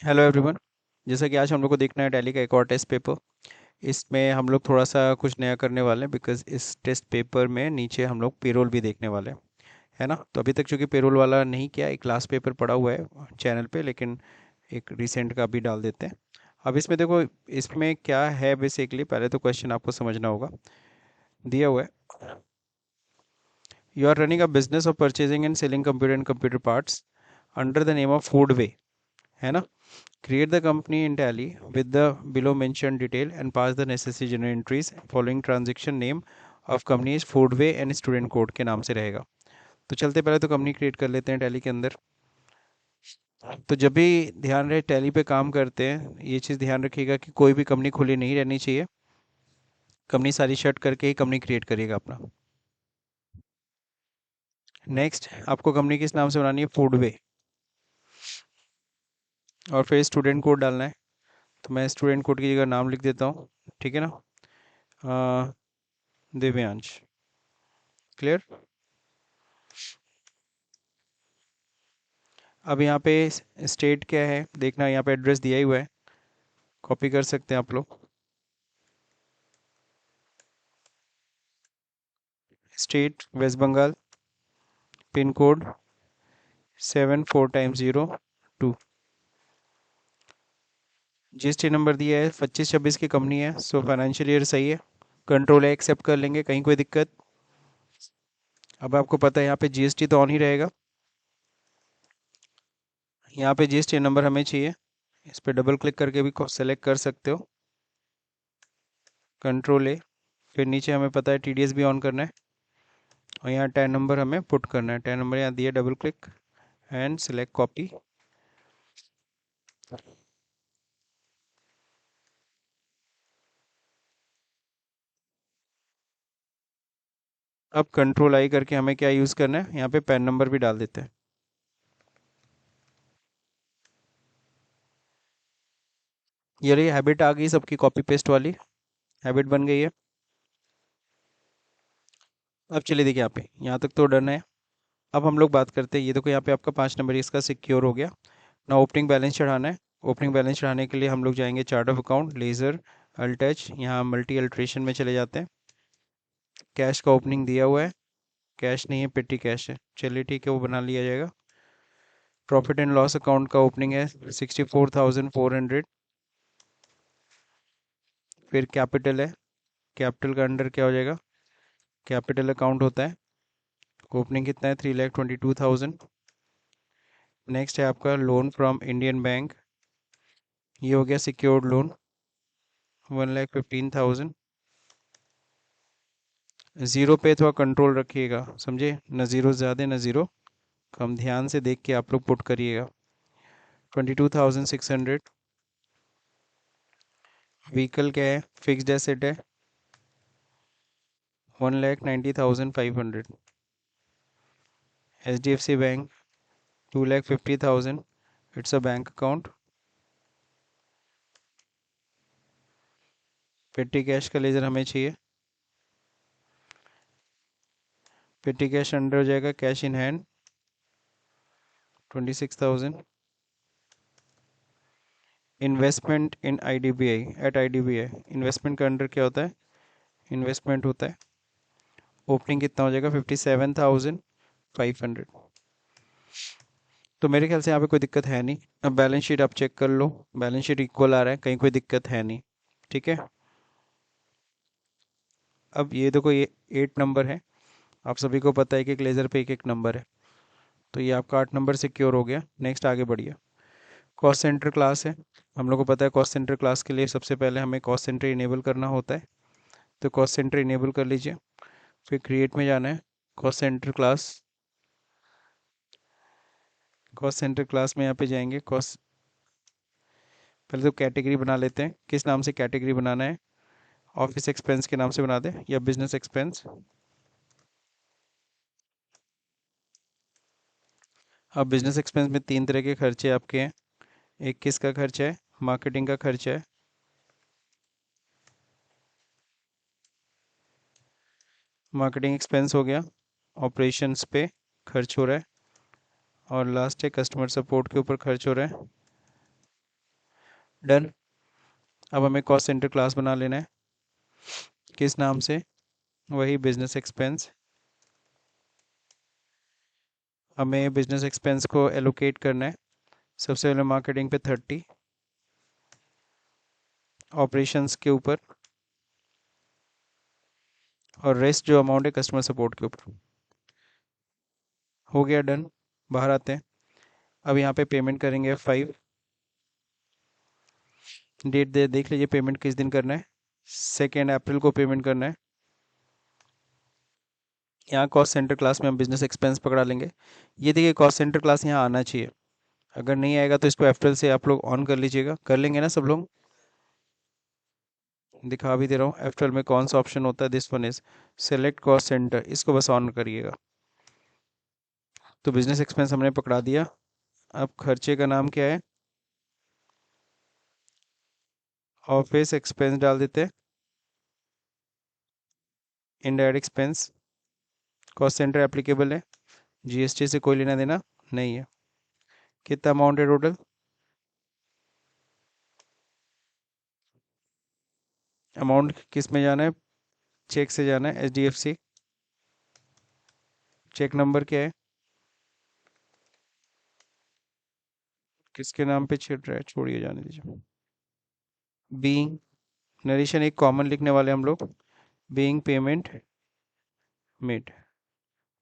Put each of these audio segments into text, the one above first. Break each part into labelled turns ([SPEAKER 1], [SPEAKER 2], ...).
[SPEAKER 1] Hello everyone. जैसा कि आज हम लोग को देखना है टैली का एक और टेस्ट पेपर। इसमें हम लोग थोड़ा सा कुछ नया करने वाले हैं बिकॉज इस टेस्ट पेपर में नीचे हम लोग पेरोल भी देखने वाले हैं, है ना। तो अभी तक चूंकि पेरोल वाला नहीं किया, एक लास्ट पेपर पड़ा हुआ है चैनल पे, लेकिन एक रिसेंट का भी डाल देते हैं। अब इसमें देखो, इसमें क्या है बेसिकली, पहले तो क्वेश्चन आपको समझना होगा। दिया हुआ है, you are running a business of purchasing and selling computer and computer parts under the name of Foodway, है ना। Create the company in Tally with the below mentioned detail and pass the necessary general entries. Following transaction name of company is Foodway and student code के नाम से रहेगा। तो चलते पहले तो कंपनी क्रिएट कर लेते हैं टैली के अंदर। तो जब भी ध्यान रहे टैली पे काम करते हैं, ये चीज़ ध्यान रखिएगा कि कोई भी कंपनी खुली नहीं रहनी चाहिए। कंपनी सारी शट करके ही कंपनी क्रिएट करिएगा अपना। नेक्स्ट, आपको कंपनी किस नाम से बनानी है? फूडवे। और फिर स्टूडेंट कोड डालना है। तो मैं स्टूडेंट कोड की जगह नाम लिख देता हूँ, ठीक है ना। दिव्यांश। क्लियर। अब यहाँ पे स्टेट क्या है देखना, यहाँ पे एड्रेस दिया ही हुआ है, कॉपी कर सकते हैं आप लोग। State West Bengal, pin code 74 times 0 2। GST number दिया है 2526 की कंपनी है, सो फाइनेंशियल ईयर सही है। कंट्रोल है, एक्सेप्ट कर लेंगे, कहीं कोई दिक्कत। अब आपको पता है यहाँ पे जीएसटी तो ऑन ही रहेगा। यहाँ पे जीएसटी नंबर हमें चाहिए, इस पर डबल क्लिक करके भी सेलेक्ट कर सकते हो। कंट्रोल ए। फिर नीचे हमें पता है टीडीएस भी ऑन करना है, और यहाँ टैन नंबर हमें पुट करना है। टैन नंबर यहाँ दिया, double click and select copy. अब कंट्रोल आई करके हमें क्या यूज़ करना है, यहाँ पे पैन नंबर भी डाल देते हैं। ये रही हैबिट आ गई सबकी, कॉपी पेस्ट वाली हैबिट बन गई है। अब चलिए देखिए, यहाँ तक तो डन है। अब हम लोग बात करते हैं, ये देखो यहाँ पे आपका 5 नंबर इसका सिक्योर हो गया ना। ओपनिंग बैलेंस चढ़ाना है। ओपनिंग बैलेंस चढ़ाने के लिए हम लोग जाएंगे चार्ट ऑफ अकाउंट, लेज़र, अल्टच, यहाँ मल्टी अल्ट्रेशन में चले जाते हैं। कैश का ओपनिंग दिया हुआ है, कैश नहीं है, पेटी कैश है, चलिए ठीक है, वो बना लिया जाएगा। प्रॉफिट एंड लॉस अकाउंट का ओपनिंग है 64,400। फिर कैपिटल है, कैपिटल का अंडर क्या हो जाएगा, कैपिटल अकाउंट होता है। ओपनिंग कितना है, 3,22,000। नेक्स्ट है आपका लोन फ्रॉम इंडियन बैंक, ये हो गया सिक्योर्ड लोन 1,15,000। ज़ीरो पे थोड़ा कंट्रोल रखिएगा, समझे ना, ज़ीरो ज़्यादा ना ज़ीरो कम, ध्यान से देख के आप लोग पुट करिएगा। 22,600। व्हीकल क्या है, फिक्स्ड एसेट है 1,90,500। H D F C bank 2,50,000, it's a bank account. Petty cash का लेजर हमें चाहिए। पेटी कैश अंडर हो जाएगा cash in hand 26,000। Investment in I D B I, at I D B I, investment का under क्या होता है, investment होता है। ओपनिंग कितना हो जाएगा, 57,500। तो मेरे ख्याल से यहाँ पे कोई दिक्कत है नहीं। अब बैलेंस शीट आप चेक कर लो, बैलेंस शीट इक्वल आ रहा है, कहीं कोई दिक्कत है नहीं, ठीक है। अब ये देखो, ये 8 नंबर है, आप सभी को पता है कि एक लेज़र पे एक एक नंबर है। तो ये आपका 8 नंबर सिक्योर हो गया। नेक्स्ट आगे बढ़िए। कॉस्ट सेंटर क्लास है, हम लोग को पता है कॉस्ट सेंटर क्लास के लिए सबसे पहले हमें कॉस्ट सेंटर इनेबल करना होता है। तो कॉस्ट सेंटर इनेबल कर लीजिए। फिर क्रिएट में जाना है, cost centre class. Cost centre class में यहाँ पे जाएंगे, कॉस्ट, पहले तो कैटेगरी बना लेते हैं, किस नाम से कैटेगरी बनाना है। ऑफिस एक्सपेंस के नाम से बना दें या बिजनेस एक्सपेंस। अब बिजनेस एक्सपेंस में 3 तरह के खर्चे आपके हैं। एक किसका खर्चा है, मार्केटिंग का खर्चा है। मार्केटिंग एक्सपेंस हो गया, ऑपरेशंस पे खर्च हो रहा है। और लास्ट है कस्टमर सपोर्ट के ऊपर खर्च हो रहा है। डन। अब हमें कॉस्ट सेंटर क्लास बना लेना है। किस नाम से? वही बिजनेस एक्सपेंस। हमें बिजनेस एक्सपेंस को एलोकेट करना है। सबसे पहले मार्केटिंग पे 30, ऑपरेशंस के ऊपर, और रेस्ट जो अमाउंट है कस्टमर सपोर्ट के ऊपर। हो गया, डन। बाहर आते हैं। अब यहाँ पे पेमेंट करेंगे 5। डेट दे देख लीजिए पेमेंट किस दिन करना है। 2 अप्रैल को पेमेंट करना है। यहाँ कॉस्ट सेंटर क्लास में हम बिजनेस एक्सपेंस पकड़ा लेंगे। ये देखिए कॉस्ट सेंटर क्लास यहाँ आना चाहिए। अगर नहीं आएगा तो इसको F12 से आप लोग ऑन कर लीजिएगा। कर लेंगे ना सब लोग? दिखा भी दे रहा हूँ F12 में कौन सा ऑप्शन होता है। This one is select cost centre, इसको बस ऑन करिएगा। तो बिजनेस एक्सपेंस हमने पकड़ा दिया। अब खर्चे का नाम क्या है? ऑफिस एक्सपेंस डाल देते हैं। Indirect expense, cost centre applicable है। जीएसटी से कोई लेना देना नहीं है। कितना अमाउंट है टोटल? अमाउंट किस में जाना है? चेक से जाना है, HDFC। चेक नंबर क्या है? किसके नाम पे छिड़ रहा है? छोड़िए, जाने दीजिए। बीइंग, नरेशन एक कॉमन लिखने वाले हम लोग। Being payment made.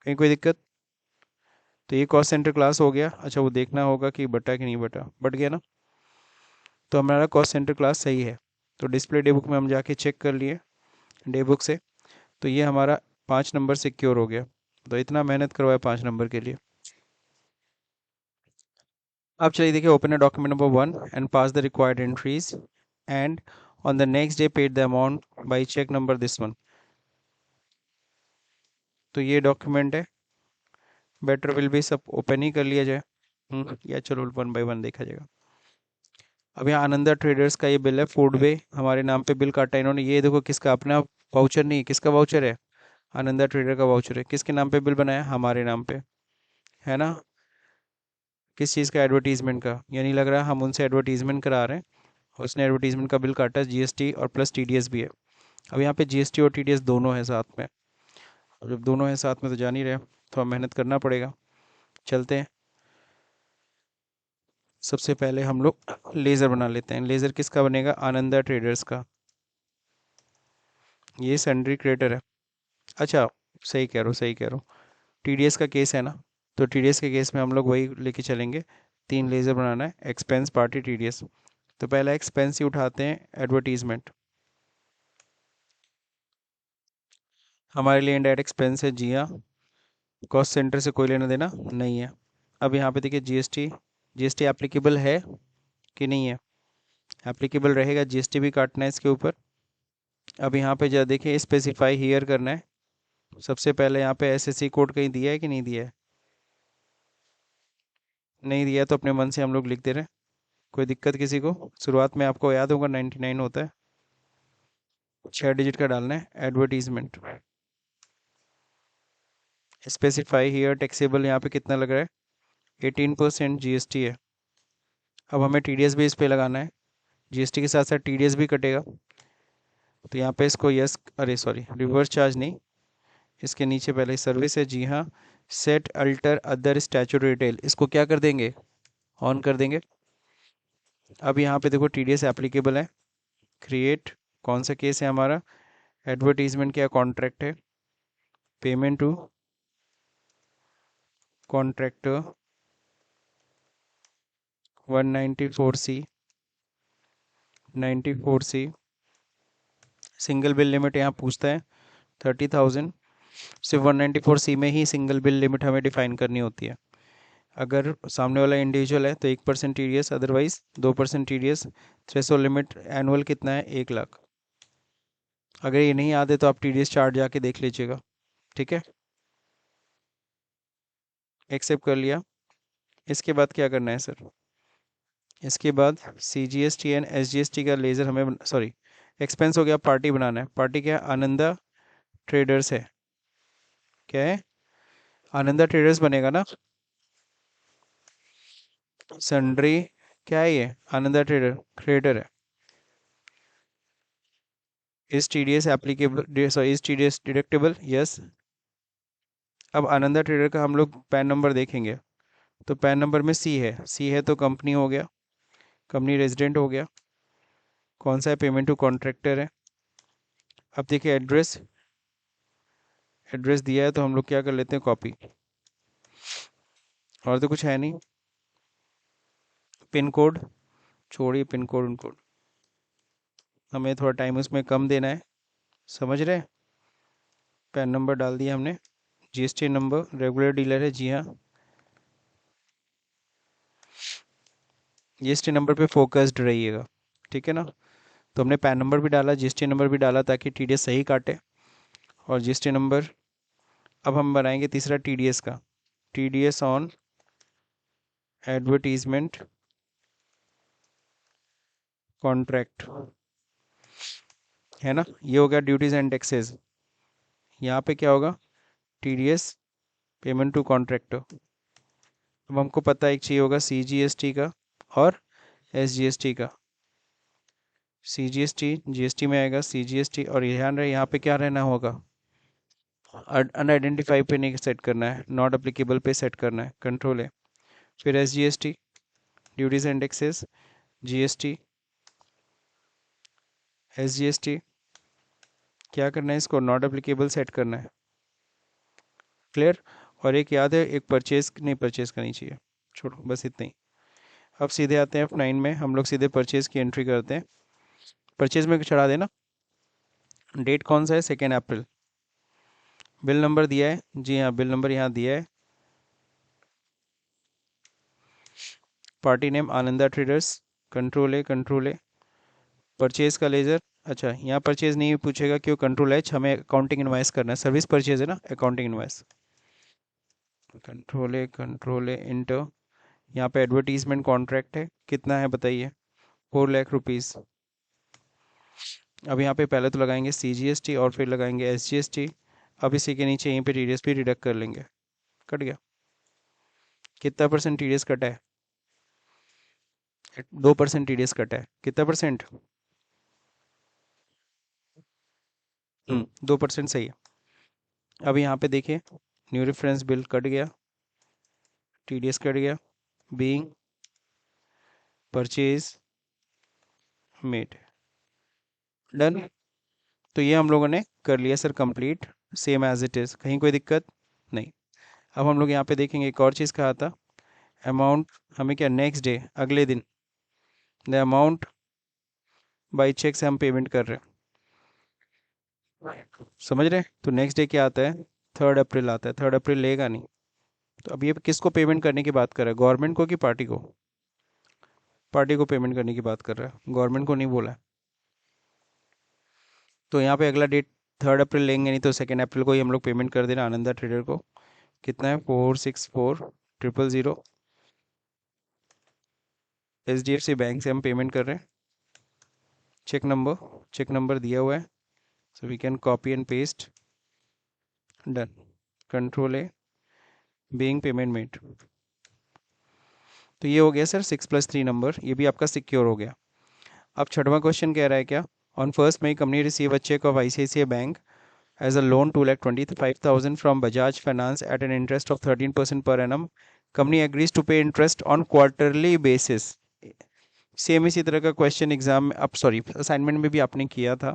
[SPEAKER 1] कहीं कोई दिक्कत? तो ये कॉस्ट सेंटर क्लास हो गया। अच्छा, वो देखना होगा कि बटा कि नहीं बटा। बट गया ना? तो हमारा कॉस्ट सेंटर क्लास सही है। तो डिस्प्ले डे बुक में हम जाके चेक कर लिए डे बुक से। तो ये हमारा 5 नंबर सिक्योर हो गया। तो इतना मेहनत करवाया 5 नंबर के लिए। अब चलिए देखिए, ओपन है document number 1 and pass the required entries and on the next day paid the amount by cheque number this one. तो ये डॉक्यूमेंट है। बेटर विल भी सब ओपन ही कर लिया जाए। या चलो 1 बाय 1 देखा जाएगा। अब यहाँ आनंदा ट्रेडर्स का ये बिल है। फूडवे हमारे नाम पे बिल काटा इन्होंने। ये देखो किसका, अपना वाउचर नहीं, किसका वाउचर है? आनंदा ट्रेडर का वाउचर है। किसके नाम पे बिल बनाया? हमारे नाम पे, है ना? किस चीज़ का? एडवर्टीजमेंट का। यानी लग रहा है हम उनसे एडवर्टीजमेंट करा रहे हैं। उसने एडवर्टीजमेंट का बिल काटा है। जीएसटी और प्लस टीडीएस भी है। अब यहाँ पे जीएसटी और टीडीएस दोनों है साथ में। अब जब दोनों हैं साथ में तो जान ही रहे, थोड़ा मेहनत करना पड़ेगा। चलते हैं। सबसे पहले हम लोग लेज़र बना लेते हैं। लेज़र किसका बनेगा? आनंदा ट्रेडर्स का। ये सन्ड्री क्रेडिटर है। अच्छा, सही कह रहा हूँ, सही कह रहा हूँ। टीडीएस का केस है ना? तो टीडीएस के केस में हम लोग वही लेके चलेंगे। 3 लेज़र बनाना है, एक्सपेंस पार्टी टीडीएस। तो पहला एक्सपेंस ही उठाते हैं, एडवर्टीजमेंट। हमारे लिए इनडायरेक्ट एक्सपेंस है, जी हाँ। कॉस्ट सेंटर से कोई लेना देना नहीं है। अब यहाँ पे देखिए जीएसटी। जीएसटी एप्लीकेबल है कि नहीं है? एप्लीकेबल रहेगा, जीएसटी भी काटना है इसके ऊपर। अब यहाँ पे जरा देखिए, स्पेसिफाई हियर करना है। सबसे पहले यहाँ पे एसएससी कोड कहीं दिया है कि नहीं दिया है? नहीं दिया है तो अपने मन से हम लोग लिख दे रहे हैं। कोई दिक्कत किसी को? शुरुआत में आपको याद होगा 99 होता है। 6 डिजिट का डालना है। एडवर्टीजमेंट, स्पेसिफाई हियर टैक्सेबल, यहाँ पे कितना लग रहा है? 18% जीएसटी है। अब हमें टीडीएस भी इस पे लगाना है। जीएसटी के साथ साथ टीडीएस भी कटेगा। तो यहाँ पे इसको यस, अरे सॉरी, रिवर्स चार्ज नहीं, इसके नीचे पहले सर्विस है, जी हाँ। Set alter other statutory detail, इसको क्या कर देंगे? ऑन कर देंगे। अब यहाँ पे देखो टीडीएस एप्लीकेबल है। क्रिएट, कौन सा केस है हमारा? एडवर्टीजमेंट क्या कॉन्ट्रैक्ट है? Payment to contractor 194C। 94C single bill limit यहाँ पूछता है 30,000। सिर्फ 194C में ही सिंगल बिल लिमिट हमें डिफाइन करनी होती है। अगर सामने वाला इंडिविजुअल है तो 1% TDS, otherwise 2% TDS. Threshold limit annual कितना है? 1 लाख। अगर ये नहीं आते तो आप टीडीएस चार्ट जाके देख लीजिएगा। ठीक है, एक्सेप्ट कर लिया। इसके बाद क्या करना है सर? इसके बाद CGST एंड SGST का लेज़र हमें, सॉरी, एक्सपेंस हो गया। पार्टी बनाना है। पार्टी क्या है? आनंदा ट्रेडर्स है। क्या है? आनंदा ट्रेडर्स बनेगा ना? सन्ड्री क्या है ये? आनंदा ट्रेडर क्रेडिटर है। Is TDS applicable, sorry is TDS deductible? Yes. अब आनंदा ट्रेडर का हम लोग पैन नंबर देखेंगे, तो पैन नंबर में सी है तो कंपनी हो गया, कंपनी रेजिडेंट हो गया। कौन सा है? पेमेंट टू कॉन्ट्रैक्टर है। अब देखिए एड्रेस, एड्रेस दिया है तो हम लोग क्या कर लेते हैं? कॉपी। और तो कुछ है नहीं। पिन कोड, छोड़िए पिन कोड उनको, हमें थोड़ा टाइम उसमें कम देना है, समझ रहे? पैन नंबर डाल दिया हमने। GST नंबर, रेगुलर डीलर है, जी हाँ। GST नंबर पे फोकस्ड रहिएगा, ठीक है ना? तो हमने पैन नंबर भी डाला, GST नंबर भी डाला ताकि TDS सही काटे। और GST नंबर, अब हम बनाएंगे तीसरा TDS का। TDS ऑन एडवर्टीजमेंट कॉन्ट्रैक्ट, है ना? ये हो गया ड्यूटीज एंड टैक्सेस। यहाँ पे क्या होगा? TDS payment to contractor. अब हमको पता है एक चाहिए होगा CGST का और SGST का। CGST GST में आएगा, CGST, और ध्यान रहे यहाँ पे क्या रहना होगा? अनआइडेंटिफाई पे नहीं सेट करना है, नॉट अप्लीकेबल पे सेट करना है, कंट्रोल है। फिर SGST duties and taxes, GST SGST क्या करना है? इसको नॉट अप्लीकेबल सेट करना है, क्लियर? और एक याद है, एक परचेज नहीं, परचेज करनी चाहिए, छोड़ो बस इतना ही। अब सीधे आते हैं F9 में, हम लोग सीधे परचेज की एंट्री करते हैं। परचेज में चढ़ा देना। डेट कौन सा है? 2 अप्रैल। बिल नंबर दिया है, जी हाँ बिल नंबर यहाँ दिया है। Party name Ananda traders, control है। परचेज का लेजर, अच्छा यहाँ परचेज नहीं पूछेगा, क्यों? कंट्रोल H, हमें अकाउंटिंग इनवाइस करना है, सर्विस परचेज है ना, अकाउंटिंग इनवाइस। कंट्रोल है इंटर। यहाँ पे एडवर्टीजमेंट कॉन्ट्रैक्ट है, कितना है बताइए? 4 लाख रुपीज़। अब यहाँ पे पहले तो लगाएंगे CGST और फिर लगाएंगे SGST। अब इसी के नीचे यहीं पे TDS भी डिडक्ट कर लेंगे। कट गया। कितना % TDS कटा है? 2% TDS कटा है। कितना परसेंट? 2% सही है। अब यहाँ पे देखिए, न्यू रेफरेंस बिल कट गया, TDS कट गया, बीइंग परचेज मेड, डन। तो ये हम लोगों ने कर लिया sir complete, same as it is, कहीं कोई दिक्कत नहीं। अब हम लोग यहाँ पे देखेंगे एक और चीज़ कहा था, अमाउंट हमें क्या? नेक्स्ट डे, अगले दिन, द अमाउंट बाई चेक से हम पेमेंट कर रहे हैं, समझ रहे हैं? तो नेक्स्ट डे क्या आता है? 3 अप्रैल आता है। 3 अप्रैल लेगा नहीं। तो अब ये किसको पेमेंट करने की बात कर रहा है? गवर्नमेंट को कि पार्टी को? पार्टी को पेमेंट करने की बात कर रहा है, गवर्नमेंट को नहीं बोला है। तो यहाँ पे अगला डेट 3 अप्रैल लेंगे नहीं, तो 2 अप्रैल को ही हम लोग पेमेंट कर देना आनंदा ट्रेडर को। कितना है? 464000। HDFC बैंक से हम पेमेंट कर रहे हैं। चेक नंबर दिया हुआ है, so we can copy and paste, done. Control है, बीइंग पेमेंट मेड। तो ये हो गया सर 6+3 नंबर, ये भी आपका सिक्योर हो गया। अब छठवां क्वेश्चन कह रहा है क्या? On 1 May company receive a cheque of ICICI bank as a loan 2,25,000 from Bajaj finance at an interest of 13% per annum. Company agrees to pay interest on quarterly basis. Same इसी तरह का क्वेश्चन एग्जाम में, अब sorry assignment में भी आपने किया था।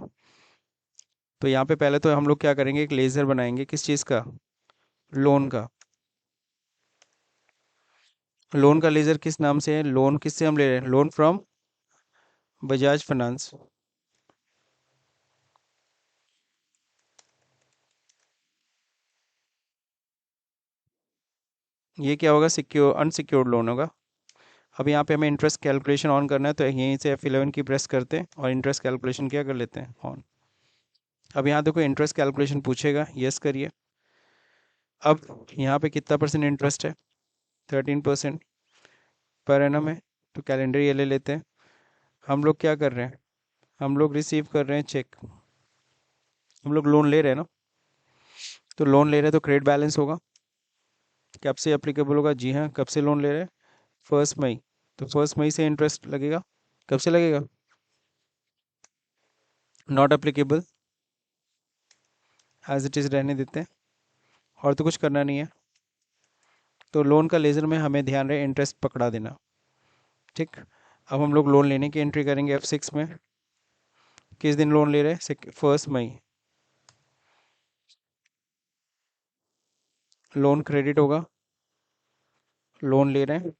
[SPEAKER 1] तो यहाँ पे पहले तो हम लोग क्या करेंगे? एक लेज़र बनाएंगे, किस चीज़ का? लोन का। लोन का लेज़र किस नाम से है? लोन किससे हम ले रहे हैं? Loan from Bajaj finance. ये क्या होगा? सिक्योर अनसिक्योर्ड लोन होगा। अब यहाँ पे हमें इंटरेस्ट कैलकुलेशन ऑन करना है, तो यहीं से F11 की प्रेस करते हैं और इंटरेस्ट कैलकुलेशन क्या कर लेते हैं? ऑन। अब यहाँ देखो इंटरेस्ट कैलकुलेशन पूछेगा, यस करिए। अब यहाँ पे कितना % इंटरेस्ट है? 13% पर एनम है, तो कैलेंडर ये ले लेते हैं। हम लोग क्या कर रहे हैं? हम लोग रिसीव कर रहे हैं चेक, हम लोग लोन ले रहे हैं ना, तो लोन ले रहे हैं तो क्रेडिट बैलेंस होगा। कब से एप्लीकेबल होगा? जी हाँ, कब से लोन ले रहे हैं? 1 मई। तो 1 मई से इंटरेस्ट लगेगा। कब से लगेगा? Not applicable, as it is रहने देते हैं। और तो कुछ करना नहीं है। तो लोन का लेज़र में हमें ध्यान रहे इंटरेस्ट पकड़ा देना। ठीक। अब हम लोग लोन लेने की एंट्री करेंगे F6 में। किस दिन लोन ले रहे हैं? 1 मई। लोन क्रेडिट होगा। लोन ले रहे हैं।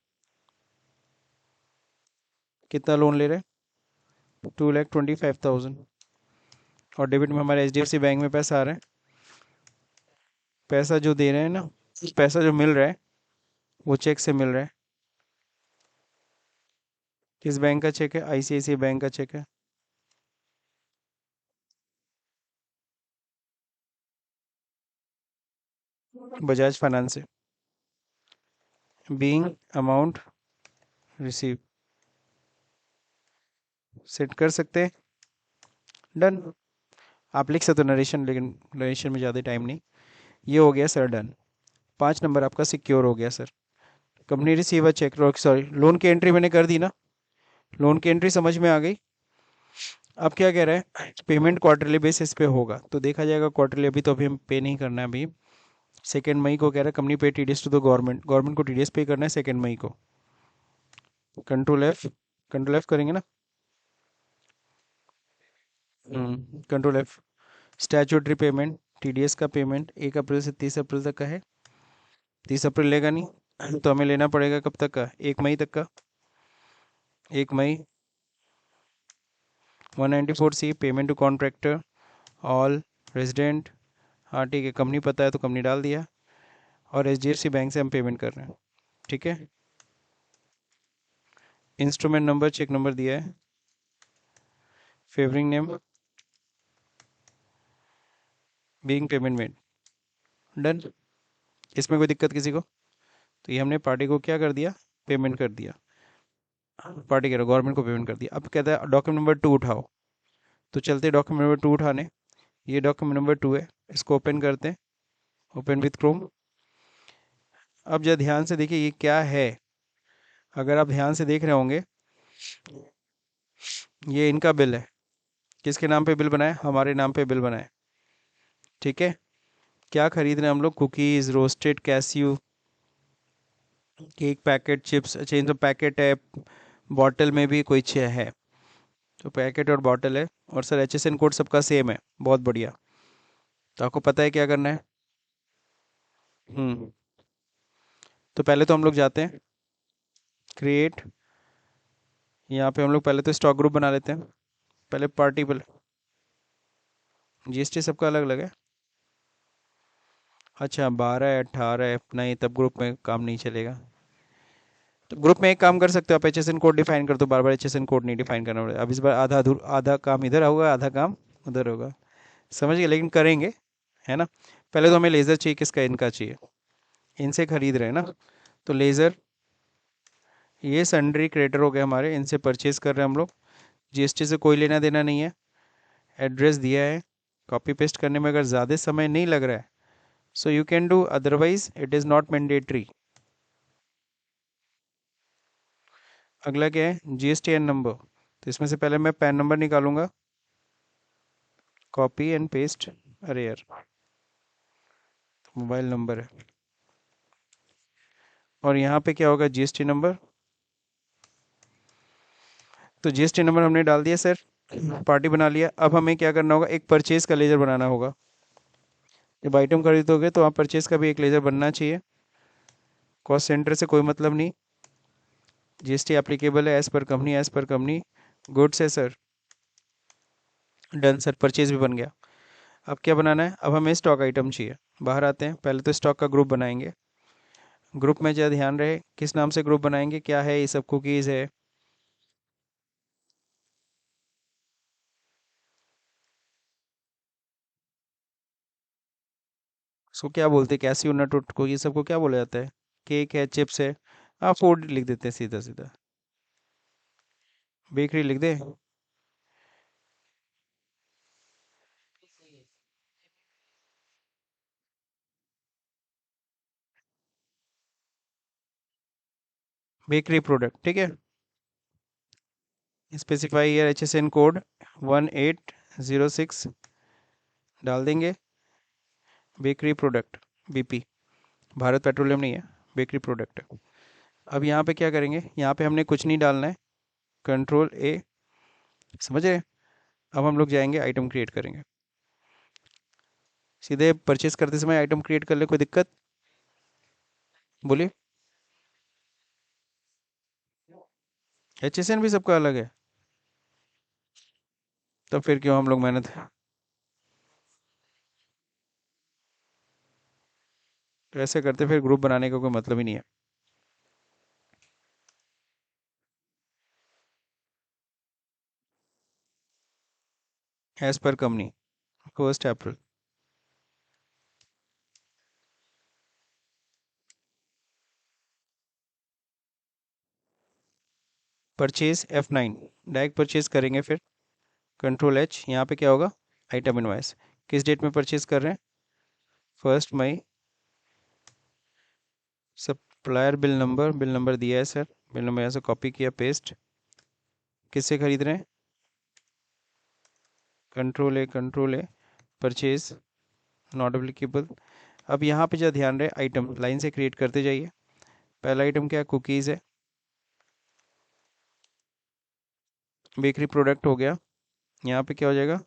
[SPEAKER 1] कितना लोन ले रहे हैं? 2,25,000। और डेबिट में हमारे HDFC बैंक में पैसा आ रहा है। पैसा जो दे रहे हैं ना, पैसा जो मिल रहा है वो चेक से मिल रहा है। किस बैंक का चेक है? ICICI बैंक का चेक है। बजाज फाइनेंस से। Being amount receive. सेट कर सकते हैं। डन। आप लिख सकते हो नरेशन, लेकिन नरेशन में ज़्यादा टाइम नहीं। ये हो गया सर, डन। 5 नंबर आपका सिक्योर हो गया sir. Company receiver cheque, sorry, loan की एंट्री मैंने कर दी ना। लोन की एंट्री समझ में आ गई। अब क्या कह रहा है? पेमेंट क्वार्टरली बेसिस पे होगा, तो देखा जाएगा क्वार्टरली। अभी तो अभी हम पे नहीं करना है अभी। 2 मई को कह रहा है company pay TDS to the government, government को TDS पे करना है 2 मई को। Control F। कंट्रोल F करेंगे ना। Control F। Statutory payment, TDS का पेमेंट 1 अप्रैल से 30 अप्रैल तक का है। 30 अप्रैल लेगा नहीं तो हमें लेना पड़ेगा कब तक का? 1 मई तक का। 1 मई। 194C payment to contractor all resident. हाँ ठीक है, कंपनी पता है तो कंपनी डाल दिया। और HDFC बैंक से हम पेमेंट कर रहे हैं। ठीक है। इंस्ट्रूमेंट नंबर, चेक नंबर दिया है। Favouring name, being payment made. Done. इसमें कोई दिक्कत किसी को? तो ये हमने पार्टी को क्या कर दिया? पेमेंट कर दिया। पार्टी कह रहा गवर्नमेंट को पेमेंट कर दिया। अब कहता है डॉक्यूमेंट नंबर 2 उठाओ। तो चलते डॉक्यूमेंट नंबर 2 उठाने। ये डॉक्यूमेंट नंबर 2 है। इसको ओपन करते हैं। Open with Chrome. अब जरा ध्यान से देखिए ये क्या है। अगर आप ध्यान से देख रहे होंगे, ये इनका बिल है। किसके नाम पे बिल बनाए? हमारे नाम पे बिल बनाए। ठीक है। क्या खरीद रहे हैं हम लोग? Cookies, roasted cashew, cake packet, chips. अच्छा, इन सब पैकेट है। बॉटल में भी कोई चीज़ है। तो पैकेट और बॉटल है। और सर HSN कोड सबका सेम है। बहुत बढ़िया। तो आपको पता है क्या करना है। हम्म। तो पहले तो हम लोग जाते हैं क्रिएट। यहाँ पे हम लोग पहले तो स्टॉक ग्रुप बना लेते हैं। पहले पार्टी पर। GST सबका अलग अलग है। अच्छा, 12 है 18 है, नहीं तब ग्रुप में काम नहीं चलेगा। तो ग्रुप में एक काम कर सकते हो आप, HSN कोड डिफाइन कर दो। बार बार HSN कोड नहीं डिफाइन करना पड़ेगा। अब इस बार आधा काम इधर होगा, आधा काम उधर होगा। समझ गए, लेकिन करेंगे। है ना। पहले तो हमें लेज़र चाहिए। किसका? इनका चाहिए। इनसे खरीद रहे हैं ना। तो लेज़र, ये सन्ड्री क्रेडिटर हो गए हमारे, इनसे परचेज कर रहे हैं हम लोग। GST से कोई लेना देना नहीं है। एड्रेस दिया है। कॉपी पेस्ट करने में अगर ज़्यादा समय नहीं लग रहा है so you can do, otherwise it is not mandatory. अगला क्या है? GSTN number. तो इसमें से पहले मैं पैन नंबर निकालूंगा। Copy and paste. अरे यार, मोबाइल नंबर है। और यहाँ पे क्या होगा? GST number. तो GST नंबर हमने डाल दिया सर। पार्टी बना लिया। अब हमें क्या करना होगा? एक परचेज का लेजर बनाना होगा। जब आइटम खरीदोगे तो वहाँ परचेज का भी एक लेजर बनना चाहिए। कॉस्ट सेंटर से कोई मतलब नहीं। GST एप्लीकेबल है as per company, as per company. Goods है सर। डन सर, परचेज भी बन गया। अब क्या बनाना है? अब हमें स्टॉक आइटम चाहिए। बाहर आते हैं, पहले तो स्टॉक का ग्रुप बनाएंगे। ग्रुप में जरा ध्यान रहे किस नाम से ग्रुप बनाएंगे। क्या है? ये सब कुकीज़ है। उसको क्या बोलते हैं? कैसी नट उट को, ये सबको क्या बोला जाता है? केक है, चिप्स है। हाँ, फूड लिख देते हैं सीधा सीधा। बेकरी लिख दे। बेकरी प्रोडक्ट, ठीक है। स्पेसिफाई ईयर HSN कोड 1806 डाल देंगे। Bakery product, BP, Bharat petroleum नहीं है, बेकरी प्रोडक्ट है। अब यहाँ पे क्या करेंगे, यहाँ पे हमने कुछ नहीं डालना है, Ctrl+A, समझ रहे। अब हम लोग जाएंगे आइटम क्रिएट करेंगे, सीधे परचेस करते समय आइटम क्रिएट कर ले, कोई दिक्कत बोलिए। HSN भी सबका अलग है, तो फिर क्यों हम लोग मेहनत। तो ऐसे करते फिर ग्रुप बनाने का कोई मतलब ही नहीं है। एज पर कंपनी 1 अप्रैल। परचेज F9, डायरेक्ट परचेज करेंगे फिर Ctrl+H, यहाँ पे क्या होगा, आइटम इनवाइस, किस डेट में परचेज कर रहे हैं, 1 मई। सप्लायर बिल नंबर दिया है सर, बिल नंबर यहाँ से कॉपी किया, पेस्ट। किससे खरीद रहे हैं, Ctrl+A, परचेज नॉट एप्लीकेबल। अब यहाँ पे जो ध्यान रहे, आइटम लाइन से क्रिएट करते जाइए। पहला आइटम क्या, कुकीज़ है, बेकरी प्रोडक्ट हो गया। यहाँ पे क्या हो जाएगा,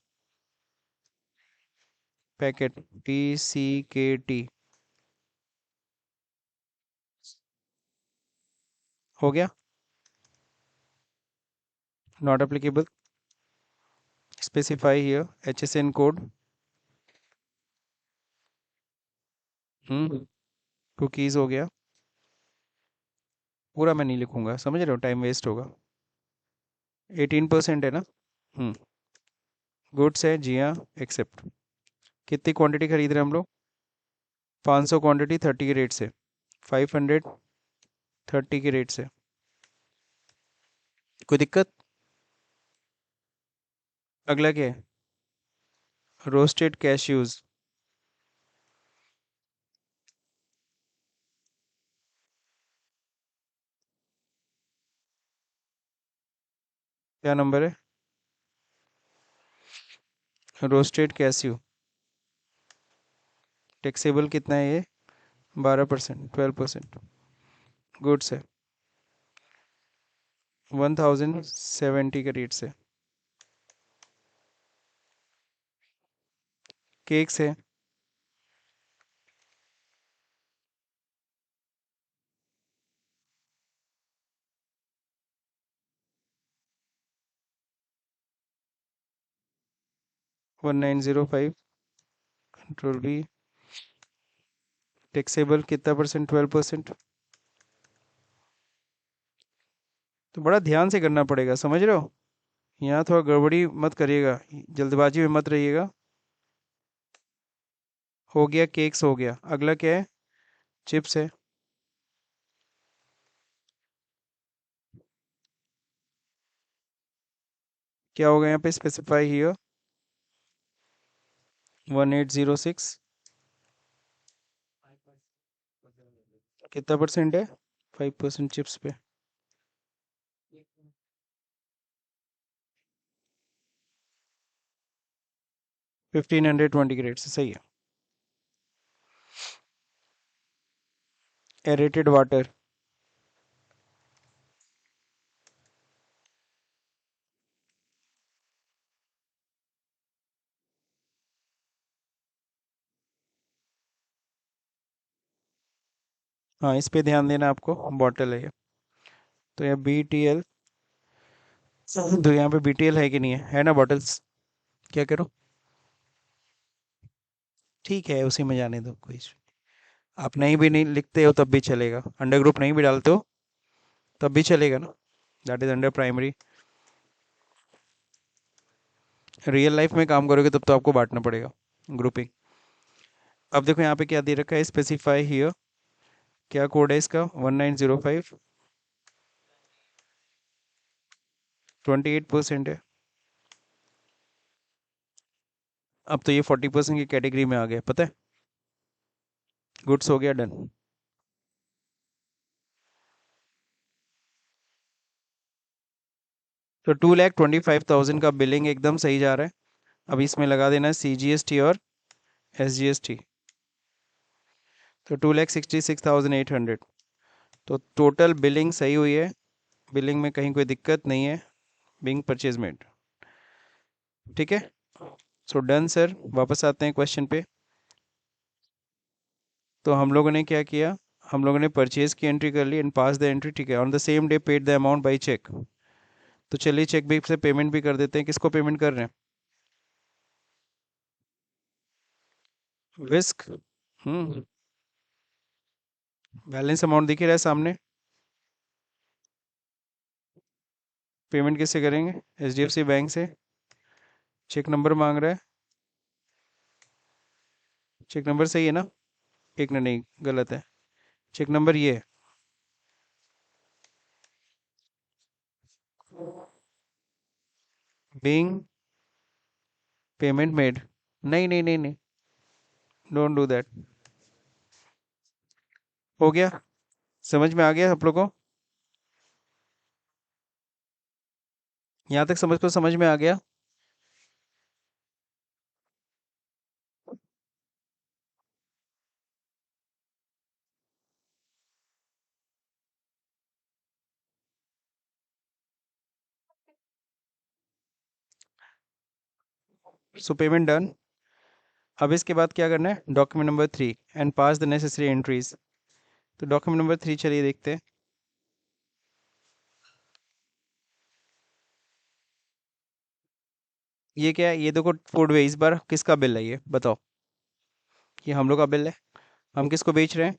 [SPEAKER 1] पैकेट, PCKT हो गया, not applicable. Specify here HSN code, cookies हो गया। पूरा मैं नहीं लिखूंगा, समझ रहे हो, टाइम वेस्ट होगा। 18% है ना। हम्म गुड्स है, जी हाँ, एक्सेप्ट। कितनी क्वांटिटी खरीद रहे हैं हम लोग, 500 क्वांटिटी 30 के रेट से, 530 के रेट से, कोई दिक्कत। अगला क्या है, रोस्टेड कैश्यूज, क्या नंबर है, रोस्टेड कैश्यू, टैक्सेबल कितना है ये, 12%, 12%। गुड्स है 1070 के रेट से। केक्स है 1905, Ctrl+V, टैक्सेबल कितना परसेंट, 12%। तो बड़ा ध्यान से करना पड़ेगा, समझ रहे हो, यहाँ थोड़ा गड़बड़ी मत करिएगा, जल्दबाजी में मत रहिएगा। हो गया, केक्स हो गया। अगला क्या है, चिप्स है, क्या होगा यहाँ पे, स्पेसिफाई हियर 1806, कितना परसेंट है, 5% चिप्स पे, 1520 के रेट से, सही है। एरेटेड वाटर, हाँ इस पे ध्यान देना आपको, बॉटल है ये। तो यहाँ BTL, तो यहाँ पे BTL है कि नहीं है ना बॉटल्स, क्या करो, ठीक है उसी में जाने दो, कोई issue नहीं। आप नहीं भी नहीं लिखते हो तब भी चलेगा, अंडर ग्रुप नहीं भी डालते हो तब भी चलेगा ना, that is under primary. Real life में काम करोगे तब तो आपको बांटना पड़ेगा, ग्रुपिंग। अब देखो यहाँ पे क्या दे रखा है, स्पेसिफाई हियर, क्या कोड है इसका, 1905, 28% है। अब तो ये 40% की कैटेगरी में आ गया, पता है। गुड्स हो गया, डन। तो 2,25,000 का बिलिंग एकदम सही जा रहा है। अब इसमें लगा देना है CGST और SGST। तो 2,66,800। तो टोटल बिलिंग सही हुई है, बिलिंग में कहीं कोई दिक्कत नहीं है। बिंग परचेज मेड, ठीक है। सो डन सर, वापस आते हैं क्वेश्चन पे। तो हम लोगों ने क्या किया, हम लोगों ने परचेज की एंट्री कर ली एंड पास द एंट्री, ठीक है। On the same day paid the amount by cheque. तो चलिए चेक भी से पेमेंट भी कर देते हैं। किसको पेमेंट कर रहे हैं? विस्क। हम्म। बैलेंस अमाउंट दिख ही रहा है सामने। पेमेंट किससे करेंगे? HDFC बैंक से। चेक नंबर मांग रहा है। चेक नंबर सही है ना? एक ना, नहीं गलत है। चेक नंबर ये है। Being payment made. नहीं नहीं नहीं नहीं, डोंट डू दैट। हो गया? समझ में आ गया आप लोगों को? यहाँ तक समझ में आ गया? सो पेमेंट डन। अब इसके बाद क्या करना है? Document number 3 and pass the necessary entries. तो डॉक्यूमेंट नंबर 3 चलिए देखते हैं। ये क्या है? ये देखो फूडवे, इस बार किसका बिल है ये बताओ? ये हम लोग का बिल है। हम किसको बेच रहे हैं?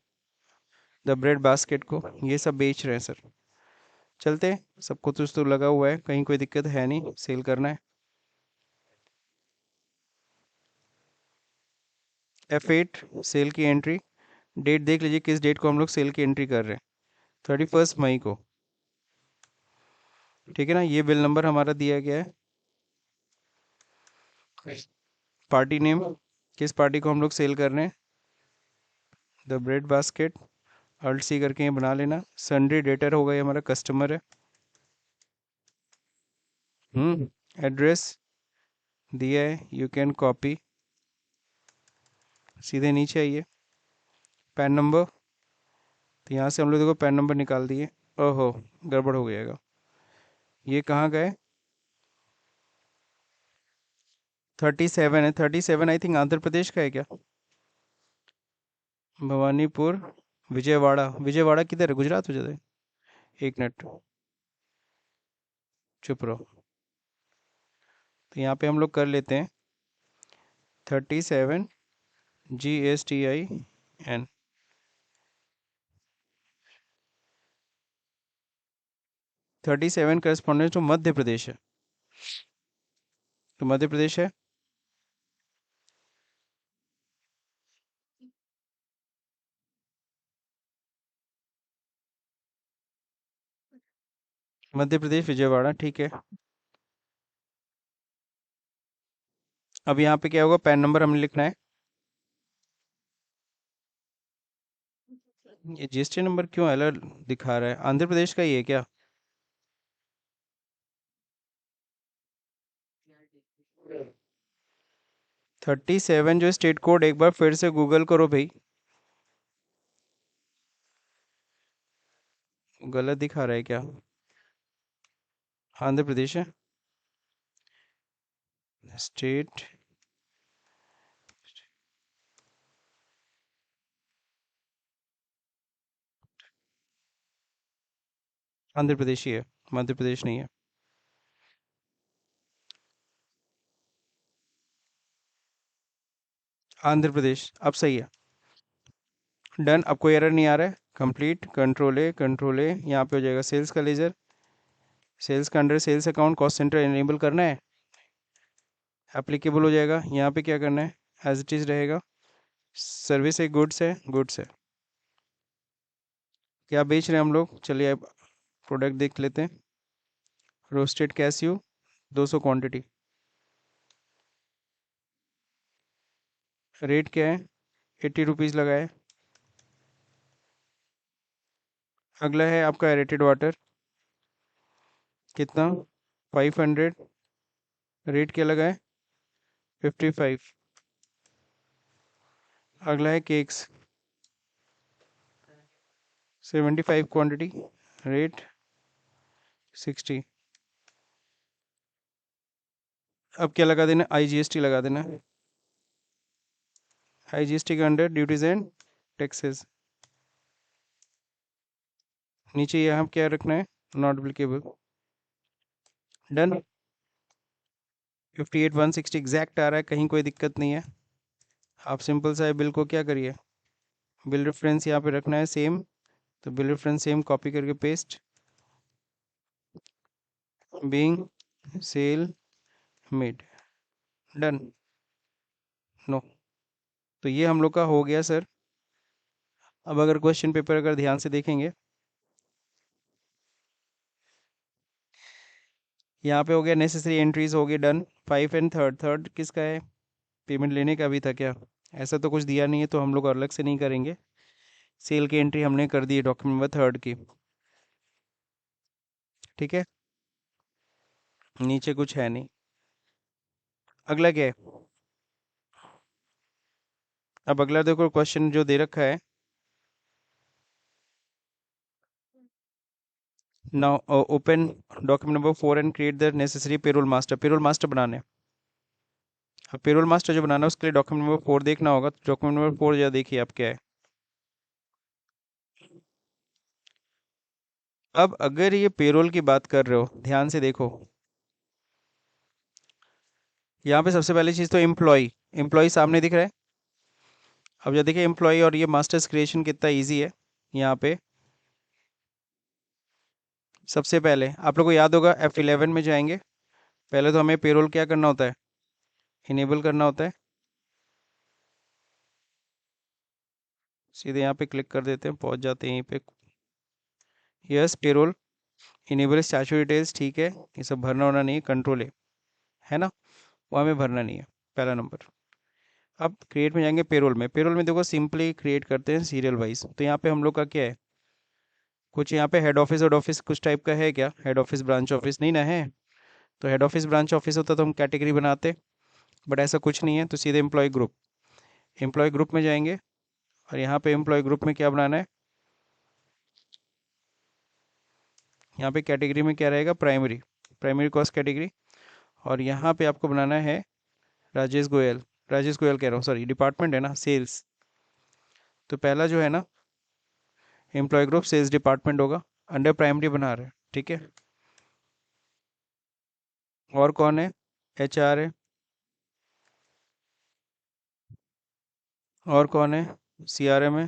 [SPEAKER 1] द ब्रेड बास्केट को। ये सब बेच रहे हैं सर। चलते हैं, सबको तो लगा हुआ है, कहीं कोई दिक्कत है नहीं, सेल करना है। F8 सेल की एंट्री। डेट देख लीजिए किस डेट को हम लोग सेल की एंट्री कर रहे हैं। 31 मई को, ठीक है ना। ये बिल नंबर हमारा दिया गया है। पार्टी नेम, किस पार्टी को हम लोग सेल कर रहे हैं? The bread basket. Alt C करके ये बना लेना। सन्डे डेटर होगा, ये हमारा कस्टमर है। एड्रेस दिया है, यू कैन कॉपी। सीधे नीचे आइए। पैन नंबर, तो यहाँ से हम लोग देखो पैन नंबर निकाल दिए। ओहो, गड़बड़ हो गएगा। ये कहाँ गए? 37 है। 37 आई थिंक आंध्र प्रदेश का है क्या? भवानीपुर, विजयवाड़ा। विजयवाड़ा किधर है? गुजरात हो जाता है। एक मिनट, चुप रहो। तो यहाँ पे हम लोग कर लेते हैं 37 GSTIN। 37 correspondence to Madhya Pradesh है। तो मध्य प्रदेश है। मध्य प्रदेश विजयवाड़ा, ठीक है। अब यहाँ पे क्या होगा? पैन नंबर हमें लिखना है। ये GST नंबर क्यों अलग दिखा रहा है? आंध्र प्रदेश का ही है क्या? 37 जो स्टेट कोड, एक बार फिर से गूगल करो भाई। गलत दिखा रहा है क्या? आंध्र प्रदेश है स्टेट। आंध्र प्रदेश ही है, मध्य प्रदेश नहीं है। आंध्र प्रदेश अब सही है। डन, अब कोई एरर नहीं आ रहा है। कंप्लीट, कंट्रोल ए यहाँ पे हो जाएगा। सेल्स का लेजर, सेल्स का under sales account cost centre enable करना है। एप्लीकेबल हो जाएगा। यहाँ पे क्या करना है? एज इट इज़ रहेगा। सर्विस है, गुड्स है, गुड्स है। क्या बेच रहे हैं हम लोग? चलिए अब प्रोडक्ट देख लेते हैं। Roasted cashew 200 quantity. रेट क्या है? 80 रुपीज़ लगा है। अगला है आपका एरेटेड वाटर। कितना? 500, रेट क्या लगा है 55। अगला है केक्स, 75 क्वांटिटी, रेट 60। अब क्या लगा देना, IGST लगा देना। IGST के अंडर ड्यूटीज एंड टैक्सेस, नीचे यहाँ क्या रखना है, नॉट एप्लीकेबल। डन। 58,160 एग्जैक्ट आ रहा है, कहीं कोई दिक्कत नहीं है। आप सिंपल सा है बिल को क्या करिए, बिल रेफरेंस यहाँ पे रखना है सेम, तो बिल रेफरेंस सेम कॉपी करके paste, being sale made, done. No, तो ये हम लोग का हो गया सर। अब अगर क्वेश्चन पेपर अगर ध्यान से देखेंगे, यहाँ पे हो गया नेसेसरी एंट्रीज हो गई डन। 5 एंड 3rd, थर्ड किसका है, पेमेंट लेने का भी था क्या, ऐसा तो कुछ दिया नहीं है तो हम लोग अलग से नहीं करेंगे। सेल की एंट्री हमने कर दी है डॉक्यूमेंट नंबर 3rd की, ठीक है, नीचे कुछ है नहीं। अगला क्या है, अब अगला देखो क्वेश्चन जो दे रखा है, now open document number 4 and create the necessary payroll master. Payroll master बनाने, अब पेरोल मास्टर जो बनाना है उसके लिए डॉक्यूमेंट नंबर 4 देखना होगा, तो डॉक्यूमेंट नंबर 4 जरा देखिए आप क्या है। अब अगर ये पेरोल की बात कर रहे हो, ध्यान से देखो, यहाँ पे सबसे पहली चीज़ तो एम्प्लॉय, एम्प्लॉय सामने दिख रहा है। अब जब देखिए एम्प्लॉय और ये मास्टर्स क्रिएशन कितना इजी है, यहाँ पे सबसे पहले आप लोग को याद होगा F11 में जाएंगे, पहले तो हमें पेरोल क्या करना होता है, इनेबल करना होता है। सीधे यहाँ पे क्लिक कर देते हैं, पहुँच जाते हैं यहीं पे। Yes, payroll enable statue details, ठीक है, ये सब भरना होना नहीं है, कंट्रोल है ना, वो हमें भरना नहीं है, पहला नंबर। अब क्रिएट में जाएंगे, पेरोल में, पेरोल में देखो सिंपली क्रिएट करते हैं सीरियल वाइज, तो यहाँ पे हम लोग का क्या है, कुछ यहाँ पे हेड ऑफिस, हेड ऑफिस कुछ टाइप का है क्या, हेड ऑफिस ब्रांच ऑफिस नहीं ना है, तो हेड ऑफिस ब्रांच ऑफिस होता तो हम कैटेगरी बनाते, बट ऐसा कुछ नहीं है, तो सीधे एम्प्लॉय ग्रुप, एम्प्लॉय ग्रुप में जाएंगे, और यहाँ पे एम्प्लॉय ग्रुप में क्या बनाना है, यहाँ पे कैटेगरी में क्या रहेगा, प्राइमरी, प्राइमरी कॉस्ट कैटेगरी, और यहाँ पे आपको बनाना है राजेश गोयल, राजेश गोयल कह रहा हूँ सॉरी, डिपार्टमेंट है ना सेल्स, तो पहला जो है ना एम्प्लॉय ग्रुप सेल्स डिपार्टमेंट होगा, अंडर प्राइमरी बना रहे हैं, ठीक है। और कौन है, HR है, और कौन है, CRM है,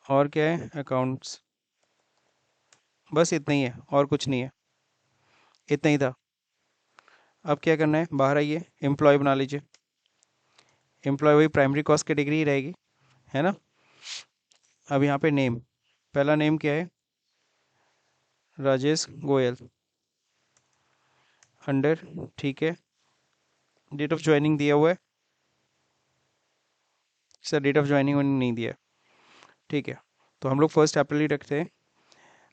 [SPEAKER 1] और क्या है, अकाउंट्स, बस इतना ही है और कुछ नहीं है, इतना ही था। अब क्या करना है, बाहर आइए, एम्प्लॉय बना लीजिए, एम्प्लॉय वही प्राइमरी कॉस्ट कैटेगरी ही रहेगी, है ना। अब यहाँ पे नेम, पहला नेम क्या है, राजेश गोयल, अंडर, ठीक है, डेट ऑफ ज्वाइनिंग दिया हुआ है, सर डेट ऑफ ज्वाइनिंग नहीं दिया है, ठीक है, तो हम लोग 1 अप्रैल ही रखते हैं।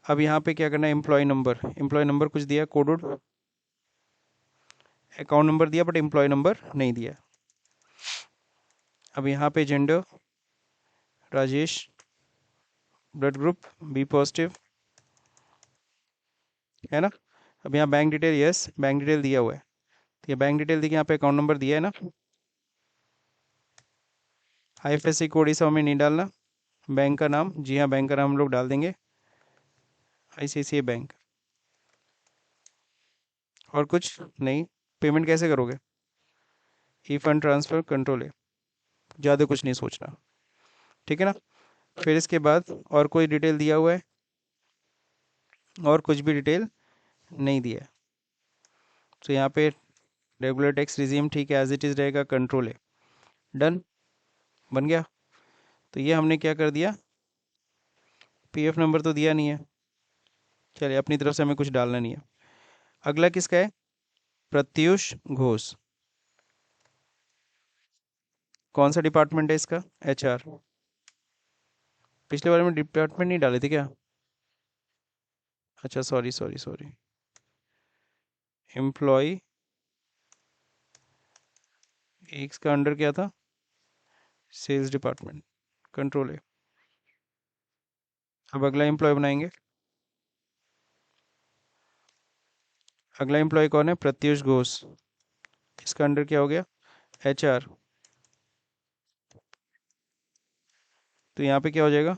[SPEAKER 1] अब यहाँ पे क्या करना है, एम्प्लॉय नंबर, एम्प्लॉय नंबर कुछ दिया कोड, अकाउंट नंबर दिया बट एम्प्लॉय नंबर नहीं दिया। अब यहाँ पे gender Rajesh, blood group B positive, है ना। अब यहाँ bank detail, yes bank detail दिया हुआ है, तो ये बैंक डिटेल देखिए, यहाँ पे अकाउंट नंबर दिया है ना, IFSC कोड इस समय नहीं डालना, बैंक का नाम, जी हाँ बैंक का नाम हम लोग डाल देंगे, ICICI बैंक, और कुछ नहीं। पेमेंट कैसे करोगे, ई फंड ट्रांसफ़र, कंट्रोल है, ज़्यादा कुछ नहीं सोचना, ठीक है ना। फिर इसके बाद और कोई डिटेल दिया हुआ है, और कुछ भी डिटेल नहीं दिया है, तो यहाँ पे रेगुलर टैक्स रिजीम ठीक है, एज इट इज़ रहेगा, कंट्रोल है, डन, बन गया। तो ये हमने क्या कर दिया, PF नंबर तो दिया नहीं है, चलिए अपनी तरफ से हमें कुछ डालना नहीं है। अगला किसका है, प्रत्युष घोष, कौन सा डिपार्टमेंट है इसका, HR, पिछले बारे में डिपार्टमेंट नहीं डाले थे क्या, अच्छा sorry sorry sorry, employee X का अंडर क्या था, सेल्स डिपार्टमेंट, कंट्रोल है। अब अगला एम्प्लॉय बनाएंगे। अगला एम्प्लॉय कौन है, प्रत्युष घोष, इसका अंडर क्या हो गया, HR। तो यहाँ पे क्या हो जाएगा,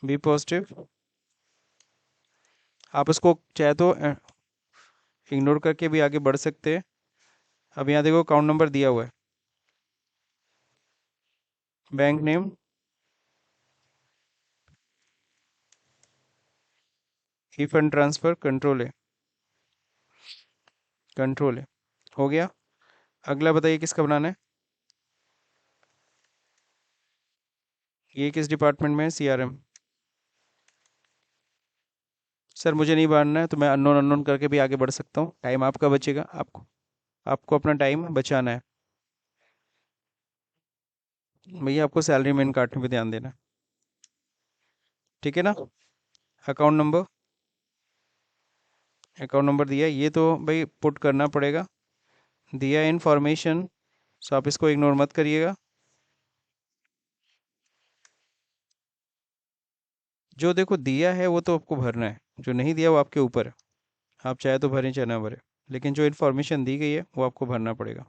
[SPEAKER 1] बी पॉजिटिव। आप इसको चाहे तो इग्नोर करके भी आगे बढ़ सकते हैं। अब यहाँ देखो अकाउंट नंबर दिया हुआ है, बैंक नेम, ई फंड ट्रांसफर, कंट्रोल है, कंट्रोल है, हो गया। अगला बताइए किसका बनाना है, ये किस डिपार्टमेंट में है, CRM। सर मुझे नहीं बनाना है, तो मैं अननोन अननोन करके भी आगे बढ़ सकता हूँ, टाइम आपका बचेगा, आपको आपको अपना टाइम बचाना है। भैया आपको सैलरी मेन काटने पे ध्यान देना है, ठीक है ना। अकाउंट नंबर, अकाउंट नंबर दिया है, ये तो भाई पुट करना पड़ेगा, दिया इन्फॉर्मेशन, सो आप इसको इग्नोर मत करिएगा। जो देखो दिया है वो तो आपको भरना है, जो नहीं दिया वो आपके ऊपर है, आप चाहे तो भरें चाहे ना भरें, लेकिन जो इन्फॉर्मेशन दी गई है वो आपको भरना पड़ेगा।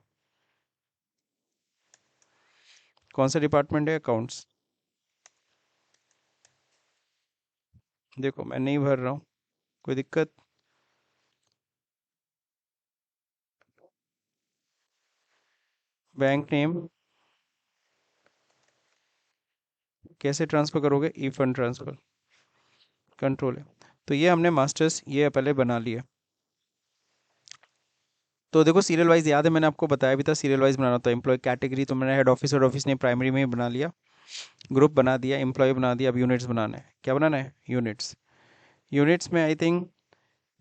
[SPEAKER 1] कौन सा डिपार्टमेंट है, अकाउंट्स। देखो मैं नहीं भर रहा हूँ, कोई दिक्कत। बैंक नेम, कैसे ट्रांसफ़र करोगे, ई फंड ट्रांसफ़र, कंट्रोल है। तो ये हमने मास्टर्स ये पहले बना लिया। तो देखो सीरियल वाइज याद है, मैंने आपको बताया भी था सीरियल वाइज बनाना था। एम्प्लॉय कैटेगरी तो मैंने हेड ऑफिस ने प्राइमरी में ही बना लिया, ग्रुप बना दिया, एम्प्लॉय बना दिया। अब यूनिट्स बनाना है, क्या बनाना है, यूनिट्स। यूनिट्स में आई थिंक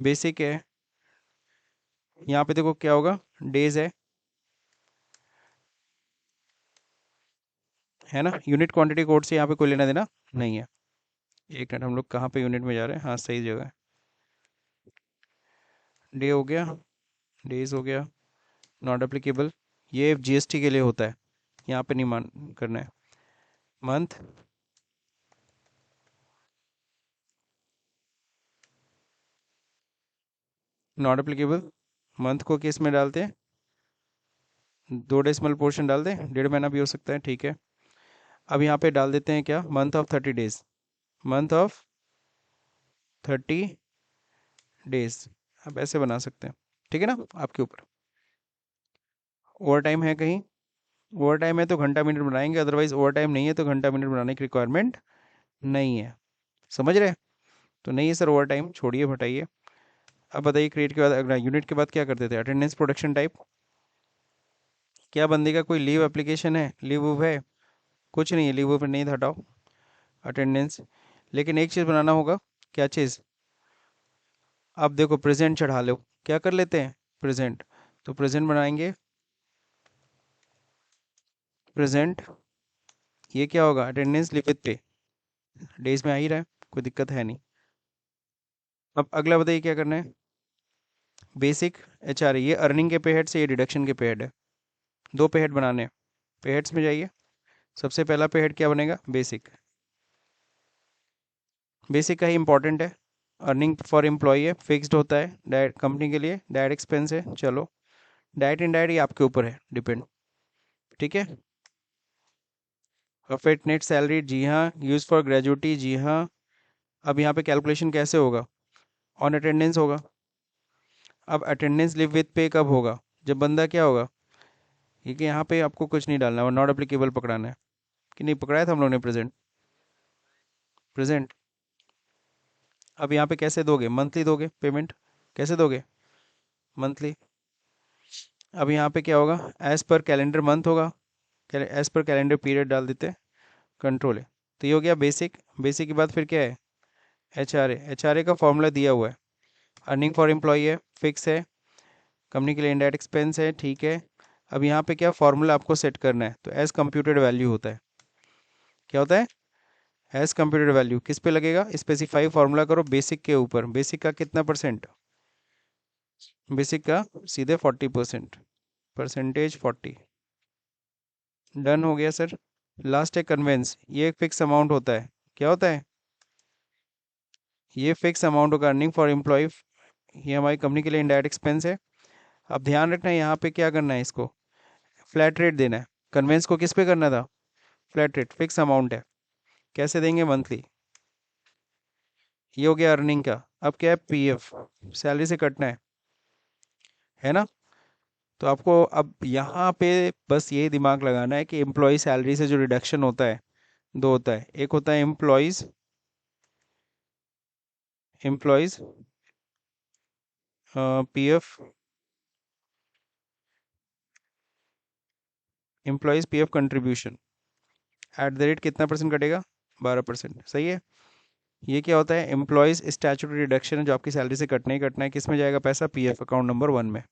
[SPEAKER 1] बेसिक है, यहाँ पे देखो क्या होगा, डेज है ना। यूनिट क्वांटिटी कोड से यहाँ पे कोई लेना देना नहीं है। एक मिनट, हम लोग कहाँ पे यूनिट में जा रहे हैं, हाँ सही जगह है। डे हो गया, डेज हो गया, नॉट एप्लीकेबल, ये GST के लिए होता है, यहाँ पे नहीं मान करना है। मंथ, नॉट एप्लीकेबल, मंथ को किस में डालते हैं, 2 डेसिमल पोर्शन डाल दें, 1.5 महीना भी हो सकता है, ठीक है। अब यहाँ पे डाल देते हैं क्या, month of 30 days, month of 30 days. आप ऐसे बना सकते हैं, ठीक है ना, आपके ऊपर। ओवर टाइम है कहीं, ओवर टाइम है तो घंटा मिनट बनाएंगे, अदरवाइज ओवर टाइम नहीं है तो घंटा मिनट बनाने की रिक्वायरमेंट नहीं है, समझ रहे हैं। तो नहीं है सर ओवर टाइम, छोड़िए हटाइए। अब बताइए क्रिएट के बाद अगला यूनिट के बाद क्या करते थे, अटेंडेंस प्रोडक्शन टाइप। क्या बंदे का कोई लीव एप्लीकेशन है, लीव वूव है, कुछ नहीं है, लीव वूव नहीं था, हटाओ अटेंडेंस। लेकिन एक चीज़ बनाना होगा, क्या चीज़, अब देखो प्रेजेंट चढ़ा लो, क्या कर लेते हैं, प्रेजेंट। तो प्रेजेंट बनाएंगे, प्रेजेंट, ये क्या होगा, अटेंडेंस लिव विद पे, डेज में आ ही रहा है, कोई दिक्कत है नहीं। अब अगला बताइए क्या करना है, बेसिक HR, ये अर्निंग के पे हेड से, ये डिडक्शन के पे हेड है, 2 पे हेड बनाने हैं। पे हेड्स में जाइए, सबसे पहला पे हेड क्या बनेगा, बेसिक। बेसिक का ही इंपॉर्टेंट है, अर्निंग फॉर एम्प्लॉई है, फिक्स्ड होता है, डायरेक्ट कंपनी के लिए डायरेक्ट एक्सपेंस है, चलो। डायरेक्ट इनडायरेक्ट ये आपके ऊपर है डिपेंड, ठीक है। परफेक्ट नेट सैलरी, जी हाँ, यूज़ फॉर ग्रेजुटी, जी हाँ। अब यहाँ पे कैलकुलेशन कैसे होगा, ऑन अटेंडेंस होगा। अब अटेंडेंस लिव विद पे कब होगा, जब बंदा क्या होगा, ये कि यहाँ पे आपको कुछ नहीं डालना और नॉट एप्लीकेबल पकड़ाना है, कि नहीं पकड़ाया था हम लोग ने, प्रेजेंट, प्रेजेंट। अब यहाँ पे कैसे दोगे, मंथली दोगे पेमेंट, कैसे दोगे, मंथली। अब यहाँ पे क्या होगा, एज पर कैलेंडर मंथ होगा, एज पर कैलेंडर पीरियड डाल देते हैं, कंट्रोल है। तो ये हो गया बेसिक। बेसिक के बाद फिर क्या है, HRA। HRA का फॉर्मूला दिया हुआ है, अर्निंग फॉर एम्प्लॉई है, फिक्स है, कंपनी के लिए इंडायरेक्ट एक्सपेंस है, ठीक है। अब यहाँ पे क्या फॉर्मूला आपको सेट करना है, तो एज कंप्यूटेड वैल्यू होता है, क्या होता है, हैज़ कंप्यूटेड वैल्यू किस पे लगेगा, स्पेसिफाई फार्मूला करो बेसिक के ऊपर, बेसिक का कितना परसेंट, बेसिक का सीधे 40%, परसेंटेज 40। डन हो गया सर। लास्ट है कन्वेंस, ये एक फिक्स अमाउंट होता है, क्या होता है, ये फिक्स अमाउंट होगा अर्निंग फॉर एम्प्लॉय, ये हमारी कंपनी के लिए इनडायरेक्ट एक्सपेंस है। अब ध्यान रखना है यहाँ पे क्या करना है, इसको फ्लैट रेट देना है। कन्वेंस को किस पे करना था, फ्लैट रेट, फिक्स अमाउंट है, कैसे देंगे, मंथली। ये हो गया अर्निंग का। अब क्या है, पीएफ सैलरी से कटना है ना। तो आपको अब यहाँ पे बस ये दिमाग लगाना है कि एम्प्लॉय सैलरी से जो रिडक्शन होता है, दो होता है, एक होता है employees, employees PF, employees PF contribution at the rate कितना परसेंट कटेगा, 12%, सही है। ये क्या होता है, एम्प्लॉयज़ स्टैट्यूटरी डिडक्शन है जो आपकी सैलरी से कटना ही कटना है, किस में जाएगा पैसा, पीएफ अकाउंट नंबर 1 में।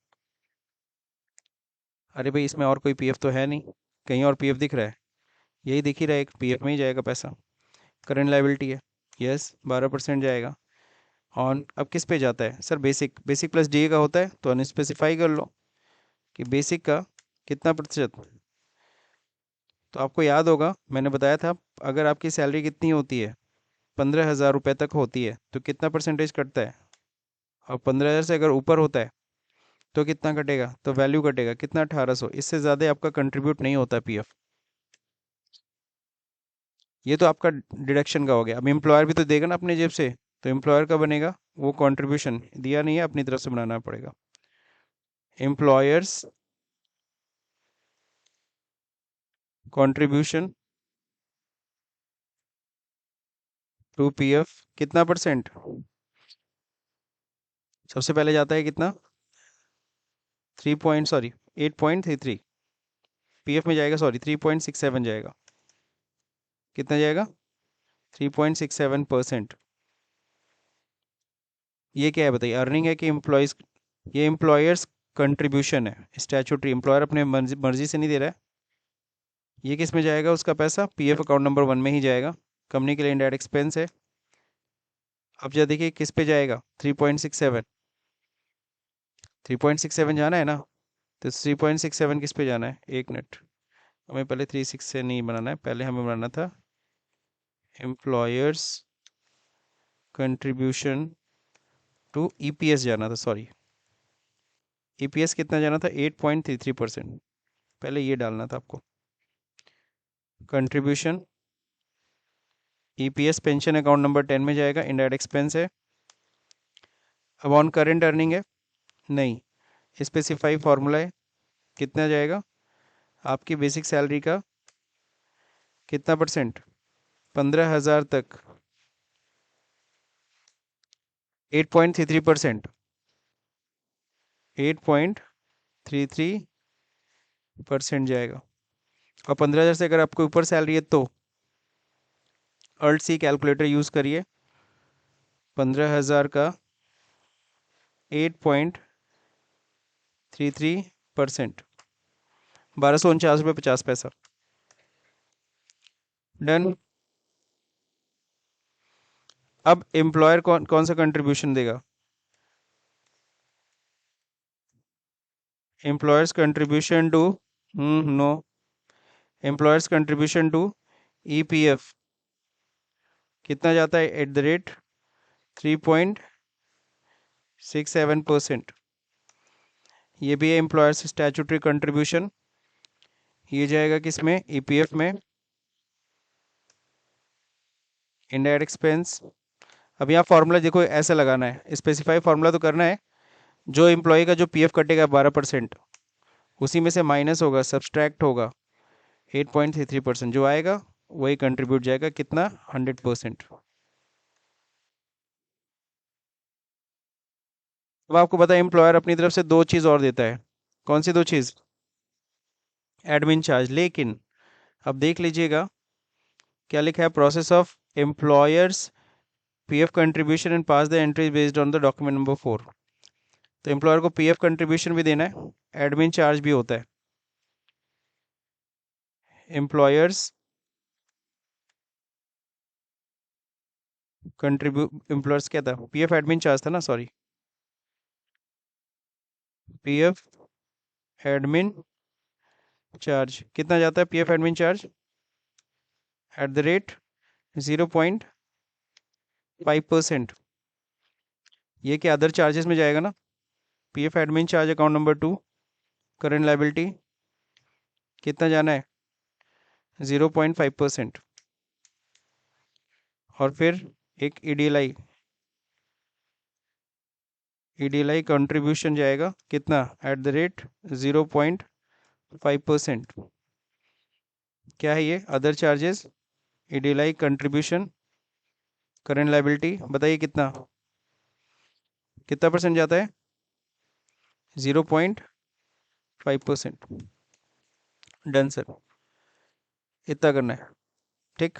[SPEAKER 1] अरे भाई इसमें और कोई पीएफ तो है नहीं, कहीं और पीएफ दिख रहा है, यही दिख ही रहा है, पीएफ में ही जाएगा पैसा, करंट लाइबिलिटी है, यस 12% जाएगा। ऑन अब किस पे जाता है sir, basic, basic plus D का होता है, तो अनस्पेसिफाई कर लो कि बेसिक का कितना प्रतिशत। तो आपको याद होगा मैंने बताया था, अगर आपकी सैलरी कितनी होती है, 15,000 रुपये तक होती है तो कितना परसेंटेज कटता है, और 15,000 से अगर ऊपर होता है तो कितना कटेगा, तो वैल्यू कटेगा कितना, 1800, इससे ज़्यादा आपका कंट्रीब्यूट नहीं होता पीएफ। ये तो आपका डिडक्शन का हो गया। अब एम्प्लॉयर भी तो देगा ना अपने जेब से, तो एम्प्लॉयर का बनेगा, वो कंट्रीब्यूशन दिया नहीं है, अपनी तरफ से बनाना पड़ेगा। एम्प्लॉयर्स कंट्रीब्यूशन टू पीएफ कितना परसेंट, सबसे पहले जाता है कितना, 8.33 पीएफ में जाएगा, सॉरी 3.67 जाएगा, कितना जाएगा, 3.67%। ये क्या है बताइए, अर्निंग है कि एम्प्लॉयज़, ये एम्प्लॉयर्स कंट्रीब्यूशन है, स्टैचूटरी, एम्प्लॉयर अपने मर्जी मर्जी से नहीं दे रहा है। ये किस में जाएगा उसका पैसा, पीएफ अकाउंट नंबर 1 में ही जाएगा, कंपनी के लिए इनडायरेक्ट एक्सपेंस है। अब जरा देखिए किस पे जाएगा, 3.67, 3.67 जाना है ना, तो 3.67 किस पे जाना है, एक मिनट, हमें पहले 36 से नहीं बनाना है, पहले हमें बनाना था एम्प्लॉयर्स कंट्रीब्यूशन टू ईपीएस जाना था, सॉरी ईपीएस कितना जाना था, 8.33%, पहले ये डालना था आपको, contribution EPS pension account number 10 में जाएगा, इनडायरेक्ट एक्सपेंस है। अब ऑन करेंट अर्निंग है, नहीं, स्पेसिफाई फार्मूला है, कितना जाएगा, आपकी बेसिक सैलरी का कितना परसेंट, 15,000 तक 8.33%, 8.33% जाएगा। और 15,000 से अगर आपको ऊपर सैलरी है तो अल्ट सी कैलकुलेटर यूज़ करिए, 15,000 का 8.33%, 1249 रुपये 50 पैसा। डन। अब एम्प्लॉयर कौन कौन सा कंट्रीब्यूशन देगा, employers contribution to, no, employers contribution to EPF कितना जाता है, एट द रेट 3.67%। ये भी है एम्प्लॉयर्स स्टैचूटरी कंट्रीब्यूशन, ये जाएगा किस में, ईपीएफ में, इनडायरेक्ट एक्सपेंस। अब यहाँ फार्मूला देखो ऐसे लगाना है, स्पेसिफाई फार्मूला तो करना है, जो एम्प्लॉय का जो पीएफ कटेगा 12%, उसी में से माइनस होगा, सब्सट्रैक्ट होगा, 8.33% जो आएगा वही कंट्रीब्यूट जाएगा, कितना, 100%। अब आपको पता है एम्प्लॉयर अपनी तरफ से दो चीज़ और देता है, कौन सी दो चीज़, एडमिन चार्ज, लेकिन अब देख लीजिएगा क्या लिखा है, process of employers PF contribution and pass the entries based on the document number 4। तो एम्प्लॉयर को पीएफ कंट्रीब्यूशन भी देना है, एडमिन चार्ज भी होता है, एम्प्लॉयर्स एम्प्लॉयर्स क्या था, पीएफ एडमिन चार्ज था ना, सॉरी, पीएफ एडमिन चार्ज कितना जाता है, PF admin charge at the rate 0.5%। ये क्या अदर चार्जेस में जाएगा ना, PF admin charge account number 2, current liability कितना जाना है, 0.5%। और फिर एक ईडीएलआई कंट्रीब्यूशन जाएगा कितना, एट द रेट 0.5%। क्या है ये, other charges, EDLI contribution, current liability, बताइए कितना कितना परसेंट जाता है, 0.5%। डन सर, इतना करना है, ठीक।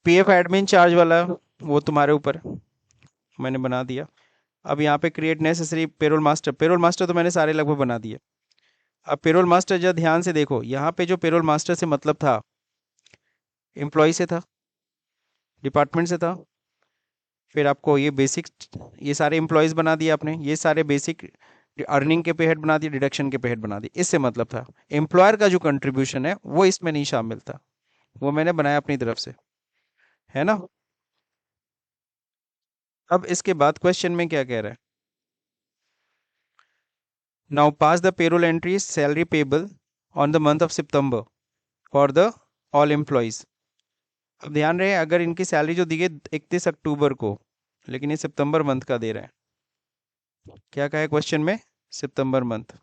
[SPEAKER 1] पीएफ एडमिन चार्ज वाला वो तुम्हारे ऊपर, मैंने बना दिया। अब यहाँ पे create necessary payroll master, payroll master तो मैंने सारे लगभग बना दिए। अब पेरोल मास्टर जब ध्यान से देखो, यहाँ पे जो पेरोल मास्टर से मतलब था, एम्प्लॉय से था, डिपार्टमेंट से था, फिर आपको ये बेसिक, ये सारे एम्प्लॉयज़ बना दिए आपने, ये सारे बेसिक अर्निंग के पे हेड बना दिए, डिडक्शन के पे हेड बना दिए, इससे मतलब था। एम्प्लॉयर का जो कंट्रीब्यूशन है वो इसमें नहीं शामिल था, वो मैंने बनाया अपनी तरफ से, है ना। अब इसके बाद क्वेश्चन में क्या कह रहा है, now pass the payroll entry salary payable on the month of September for the all employees. अब ध्यान रहे, अगर इनकी सैलरी जो दी है 31 अक्टूबर को, लेकिन ये सितंबर मंथ का दे रहे हैं, क्या कहा है क्वेश्चन में, सितंबर मंथ,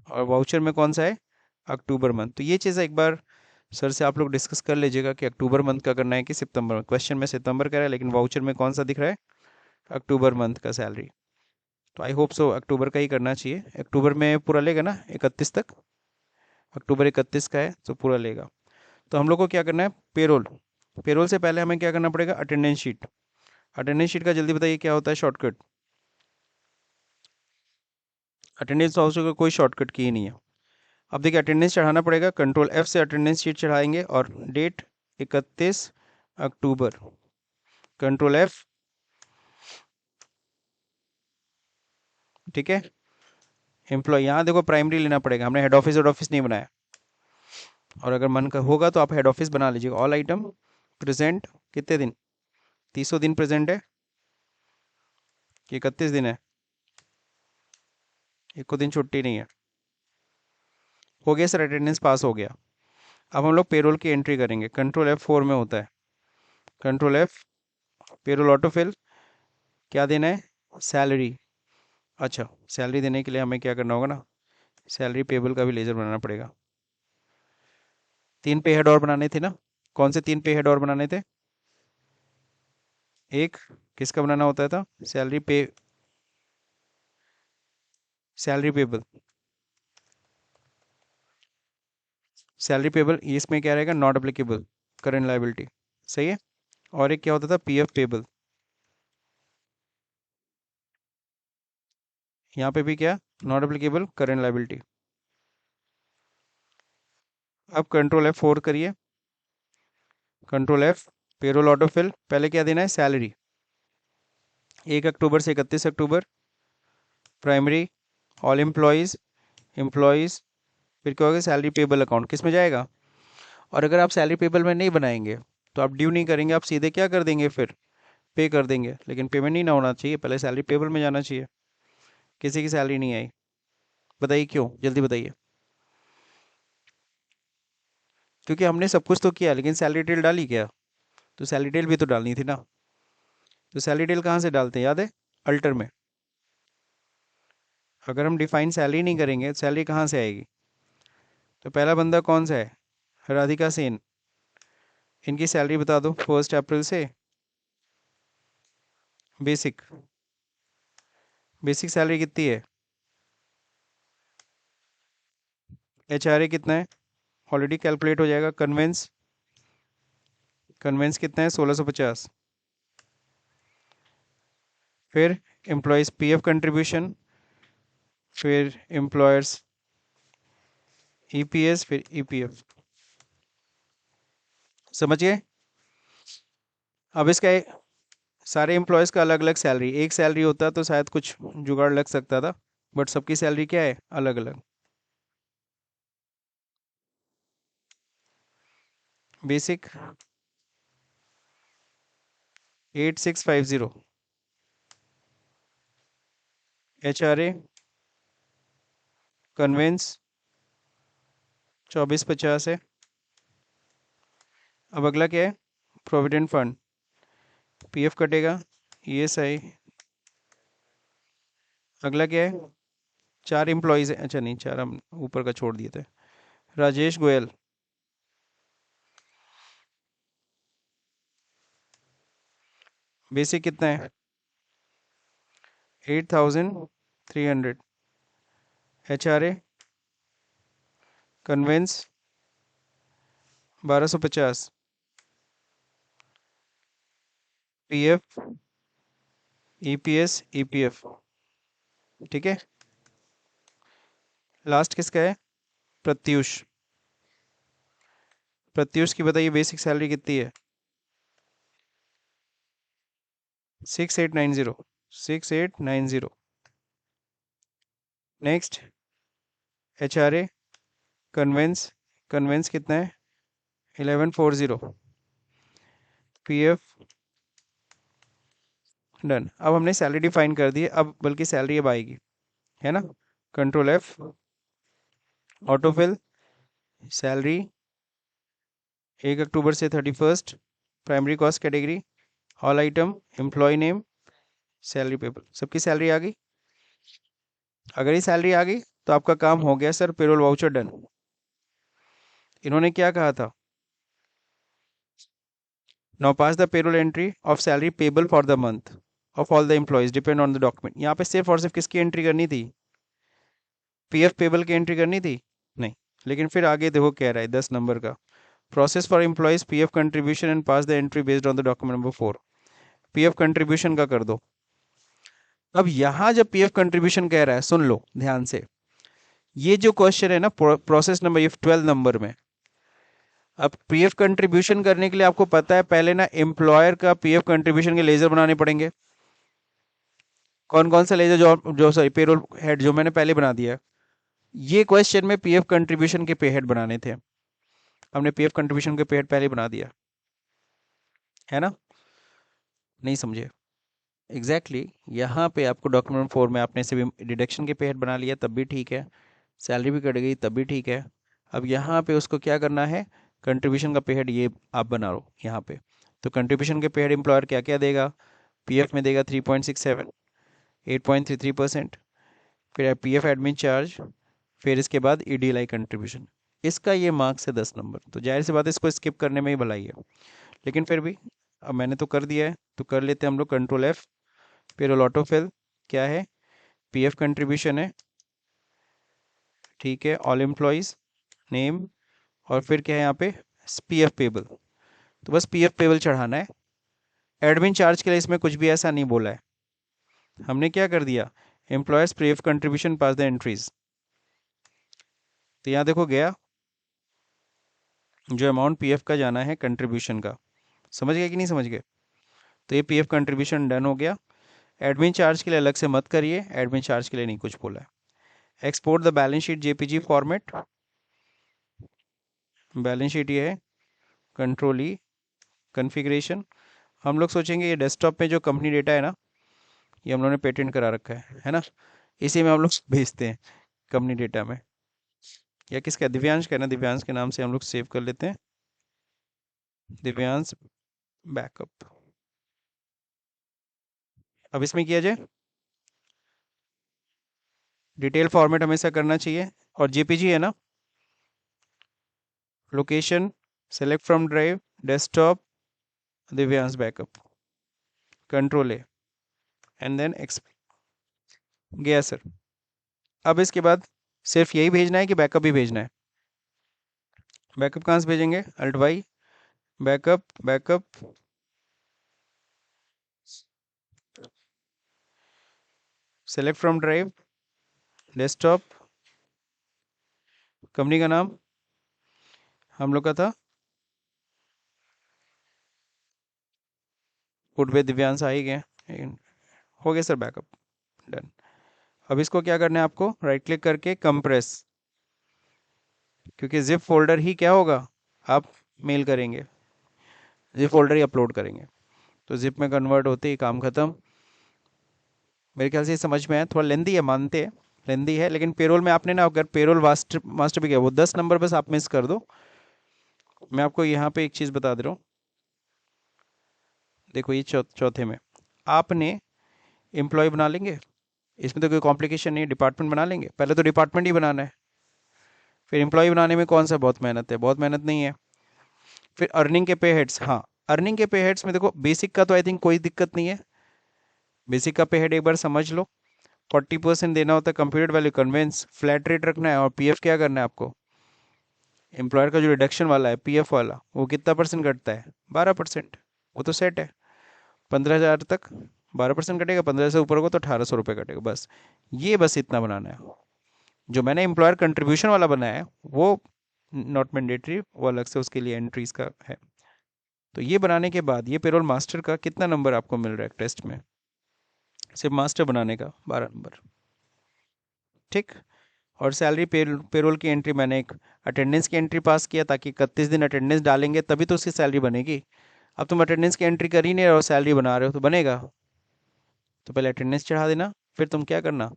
[SPEAKER 1] और वाउचर में कौन सा है, अक्टूबर मंथ। तो ये चीज़ एक बार सर से आप लोग डिस्कस कर लीजिएगा कि अक्टूबर मंथ का करना है कि सितंबर में। क्वेश्चन में सितंबर का है लेकिन वाउचर में कौन सा दिख रहा है, अक्टूबर मंथ का सैलरी। तो आई होप सो अक्टूबर का ही करना चाहिए, अक्टूबर में पूरा लेगा ना 31 तक, अक्टूबर 31 का है तो पूरा लेगा। तो हम लोग को क्या करना है, पेरोल, पेरोल से पहले हमें क्या करना पड़ेगा, अटेंडेंस शीट। अटेंडेंस शीट का जल्दी बताइए क्या होता है शॉर्टकट, अटेंडेंस हाउस का कोई शॉर्टकट की ही नहीं है। अब देखिए अटेंडेंस चढ़ाना पड़ेगा, कंट्रोल एफ से अटेंडेंस शीट चढ़ाएंगे और डेट 31 अक्टूबर, कंट्रोल एफ, ठीक है। एम्प्लॉय यहाँ देखो प्राइमरी लेना पड़ेगा, हमने हेड ऑफिस नहीं बनाया। और अगर मन का होगा तो आप हेड ऑफिस बना लीजिएगा। ऑल आइटम प्रेजेंट कितने दिन, 30 दिन प्रेजेंट है कि 31 दिन है, एक को दिन छुट्टी नहीं है। हो गया सर, अटेंडेंस पास हो गया। अब हम लोग पेरोल की एंट्री करेंगे, कंट्रोल F4 में होता है, कंट्रोल एफ, पेरोल ऑटोफिल, क्या देना है, सैलरी। अच्छा, सैलरी देने के लिए हमें क्या करना होगा ना, सैलरी पेबल का भी लेजर बनाना पड़ेगा। 3 पे हेड और बनाने थे ना, कौन से 3 पे हेड और बनाने थे, एक किसका बनाना होता था, सैलरी पेबल, सैलरी पेबल इसमें क्या रहेगा, नॉट अप्लीकेबल, करंट लाइबिलिटी, सही है। और एक क्या होता था, पीएफ पेबल, यहाँ पे भी क्या, नॉट अप्लीकेबल, करंट लाइबिलिटी। अब कंट्रोल F4 करिए, कंट्रोल एफ, पेरोल ऑटोफिल, पहले क्या देना है, सैलरी, 1 अक्टूबर से 31 अक्टूबर, प्राइमरी, ऑल एम्प्लॉयज़, एम्प्लॉयज़, फिर क्या होगा, सैलरी पेबल अकाउंट किस में जाएगा। और अगर आप सैलरी पेबल में नहीं बनाएंगे तो आप ड्यू नहीं करेंगे, आप सीधे क्या कर देंगे, फिर पे कर देंगे, लेकिन पेमेंट नहीं ना होना चाहिए, पहले सैलरी पेबल में जाना चाहिए। किसी की सैलरी नहीं आई, बताइए क्यों, जल्दी बताइए। क्योंकि हमने सब कुछ तो किया लेकिन सैलरी डिटेल डाली क्या, तो सैलरी डिटेल भी तो डालनी थी ना। तो सैलरी डिटेल कहाँ से डालते हैं, याद है, अल्टर में। अगर हम डिफाइन सैलरी नहीं करेंगे सैलरी कहाँ से आएगी। तो पहला बंदा कौन सा है, राधिका सेन, इनकी सैलरी बता दो 1 अप्रैल से, बेसिक, बेसिक सैलरी कितनी है, HRA कितना है, ऑलरेडी कैलकुलेट हो जाएगा। कन्वेंस, कन्वेंस कितना है, 1650। फिर एम्प्लॉयज़ पीएफ कंट्रीब्यूशन, फिर एम्प्लॉयर्स ईपीएस फिर ईपीएफ। समझ गए? अब इसका सारे एम्प्लॉयज़ का अलग अलग सैलरी, एक सैलरी होता तो शायद कुछ जुगाड़ लग सकता था, बट सबकी सैलरी क्या है, अलग अलग। बेसिक 8650, एचआरए कन्वेंस 2450 है। अब अगला क्या है, प्रोविडेंट फंड, पीएफ कटेगा, ईएसआई। अगला क्या है, चार एम्प्लॉयज़ है, अच्छा नहीं, चार हम ऊपर का छोड़ दिए थे। राजेश गोयल, बेसिक कितना है, 8300, HRA conveyance 1250, PF EPS EPF. ठीक है, लास्ट किसका है, प्रत्यूष। प्रत्यूष की बताइए बेसिक सैलरी कितनी है, 6890, 6890। नेक्स्ट, एचआरए कन्वेंस, कन्वेंस कितना है, 1140, पीएफ डन। अब हमने सैलरी डिफाइन कर दी है, अब बल्कि सैलरी अब आएगी, है ना। कंट्रोल एफ, ऑटोफिल, सैलरी 1 अक्टूबर से 31, primary cost category, all item, employee name, salary paper, सबकी सैलरी आ गई। अगर ये सैलरी आ गई तो आपका काम हो गया सर, पेरोल वाउचर डन। इन्होंने क्या कहा था, now pass the payroll entry of salary payable for the month of all the employees depend on the document. यहाँ पे सिर्फ और सिर्फ किसकी एंट्री करनी थी, पीएफ पेबल की एंट्री करनी थी, नहीं। लेकिन फिर आगे देखो कह रहा है 10 नंबर का, process for employees PF contribution and pass the entry based on the document number 4। PF contribution का कर दो। अब यहाँ जब पीएफ कंट्रीब्यूशन कह रहा है, सुन लो ध्यान से, ये जो क्वेश्चन है ना प्रोसेस नंबर ये 12 नंबर में, अब पीएफ कंट्रीब्यूशन करने के लिए आपको पता है पहले ना एम्प्लॉयर का पीएफ कंट्रीब्यूशन के लेजर बनाने पड़ेंगे। कौन कौन सा लेजर, जो जो सॉरी पेरोल हेड जो मैंने पहले बना दिया है। ये क्वेश्चन में पीएफ कंट्रीब्यूशन के पे हेड बनाने थे, हमने पीएफ कंट्रीब्यूशन के पे हेड पहले बना दिया, है ना। नहीं समझे, एग्जैक्टली exactly, यहाँ पे आपको डॉक्यूमेंट 4 में आपने से भी डिडक्शन के पे हेड बना लिया तब भी ठीक है, सैलरी भी कट गई तब भी ठीक है। अब यहाँ पे उसको क्या करना है, कंट्रीब्यूशन का पे हेड ये आप बना लो यहाँ पे। तो कंट्रीब्यूशन के पे हेड एम्प्लॉयर क्या क्या देगा, पीएफ में देगा 3.67, 8.33%, फिर पीएफ एडमिन चार्ज, फिर इसके बाद ईडीएलआई कंट्रीब्यूशन। इसका ये मार्क्स है 10 नंबर, तो जाहिर सी बात है इसको स्किप करने में ही भलाई है, लेकिन फिर भी अब मैंने तो कर दिया है तो कर लेते हैं हम लोग। कंट्रोल एफ, पेरोल ऑटोफिल क्या है, पीएफ कंट्रीब्यूशन है, ठीक है, ऑल एम्प्लॉयज़ नेम, और फिर क्या है यहाँ पे, पीएफ पेबल। तो बस पीएफ पेबल चढ़ाना है। एडमिन चार्ज के लिए इसमें कुछ भी ऐसा नहीं बोला है, हमने क्या कर दिया, employers PF contribution pass the entries. तो यहाँ देखो गया जो अमाउंट पीएफ का जाना है कंट्रीब्यूशन का, समझ गए कि नहीं समझ गए। तो ये पीएफ कंट्रीब्यूशन डन हो गया। एडमिन चार्ज के लिए अलग से मत करिए, एडमिन चार्ज के लिए नहीं कुछ बोला है। Export the balance sheet JPG format, balance sheet ये है, कंट्रोल ई, कन्फिग्रेशन। हम लोग सोचेंगे ये डेस्कटॉप में जो कंपनी डेटा है ना, ये हम लोगों ने पेटेंट करा रखा है ना, इसी में हम लोग भेजते हैं कंपनी डेटा में। या किसका, दिव्यांश का है ना, दिव्यांश के नाम से हम लोग सेव कर लेते हैं, दिव्यांश बैकअप। अब इसमें किया जाए, डिटेल फॉर्मेट हमेशा करना चाहिए, और जेपीजी है ना, location, select from drive, desktop, Divyansh backup, control A, and then गया सर। अब इसके बाद सिर्फ यही भेजना है कि बैकअप भी भेजना है, बैकअप कहाँ से भेजेंगे, alt Y, backup, backup, select from drive, desktop, company का नाम हम लोग का था फुटवे दिव्यांश, आ ही गए। हो गया सर बैकअप, डन। अब इसको क्या करना है आपको, राइट क्लिक करके कंप्रेस, क्योंकि जिप फोल्डर ही क्या होगा, आप मेल करेंगे, जिप फोल्डर ही अपलोड करेंगे, तो जिप में कन्वर्ट होते ही काम खत्म। मेरे ख्याल से ये समझ में आया, थोड़ा लेंदी है मानते हैं, लेंदी है, लेकिन पेरोल में आपने ना, अगर पेरोल मास्टर मास्टर भी गया वो 10 नंबर बस आप मिस कर दो। मैं आपको यहाँ पे एक चीज़ बता दे रहा हूँ, देखो ये चौथे में आपने एम्प्लॉय बना लेंगे, इसमें तो कोई कॉम्प्लिकेशन नहीं, डिपार्टमेंट बना लेंगे, पहले तो डिपार्टमेंट ही बनाना है, फिर एम्प्लॉय बनाने में कौन सा बहुत मेहनत है, बहुत मेहनत नहीं है। फिर अर्निंग के पे हेड्स, हाँ अर्निंग के पे हेड्स में देखो बेसिक का तो आई थिंक कोई दिक्कत नहीं है, बेसिक का पे हेड एक बार समझ लो, 40% देना होता है computed value conveyance, flat rate रखना है, और पीएफ क्या करना है आपको, एम्प्लॉयर का जो रिडक्शन वाला है पीएफ वाला वो कितना परसेंट कटता है, 12%, वो तो सेट है। 15,000 तक 12% कटेगा, 15 से ऊपर को तो 1,800 रुपये कटेगा, बस ये बस इतना बनाना है। जो मैंने एम्प्लॉयर कंट्रीब्यूशन वाला बनाया है वो नॉट मैंडेटरी, वो अलग से उसके लिए एंट्रीज का है। तो ये बनाने के बाद ये पेरोल मास्टर का कितना नंबर आपको मिल रहा है टेस्ट में, सिर्फ मास्टर बनाने का 12 नंबर, ठीक। और सैलरी पेरोल की एंट्री मैंने एक अटेंडेंस की एंट्री पास किया, ताकि 31 दिन अटेंडेंस डालेंगे तभी तो उसकी सैलरी बनेगी। अब तुम अटेंडेंस की एंट्री कर ही नहीं रहे हो, सैलरी बना रहे हो तो बनेगा, तो पहले अटेंडेंस चढ़ा देना, फिर तुम क्या करना,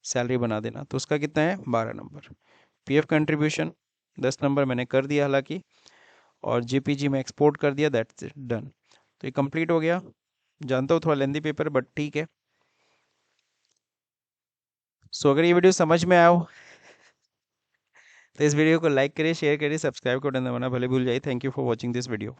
[SPEAKER 1] सैलरी बना देना, तो उसका कितना है 12 नंबर। पीएफ कंट्रीब्यूशन 10 नंबर मैंने कर दिया हालांकि, और जेपीजी में एक्सपोर्ट कर दिया, दैट्स इट, डन। तो ये कंप्लीट हो गया, जानता हूँ थोड़ा लेंदी पेपर बट ठीक है। सो अगर ये वीडियो समझ में आया हो तो इस वीडियो को लाइक करिए, शेयर करिए, सब्सक्राइब को बटन दबाना भले भूल जाए। Thank you for watching this video.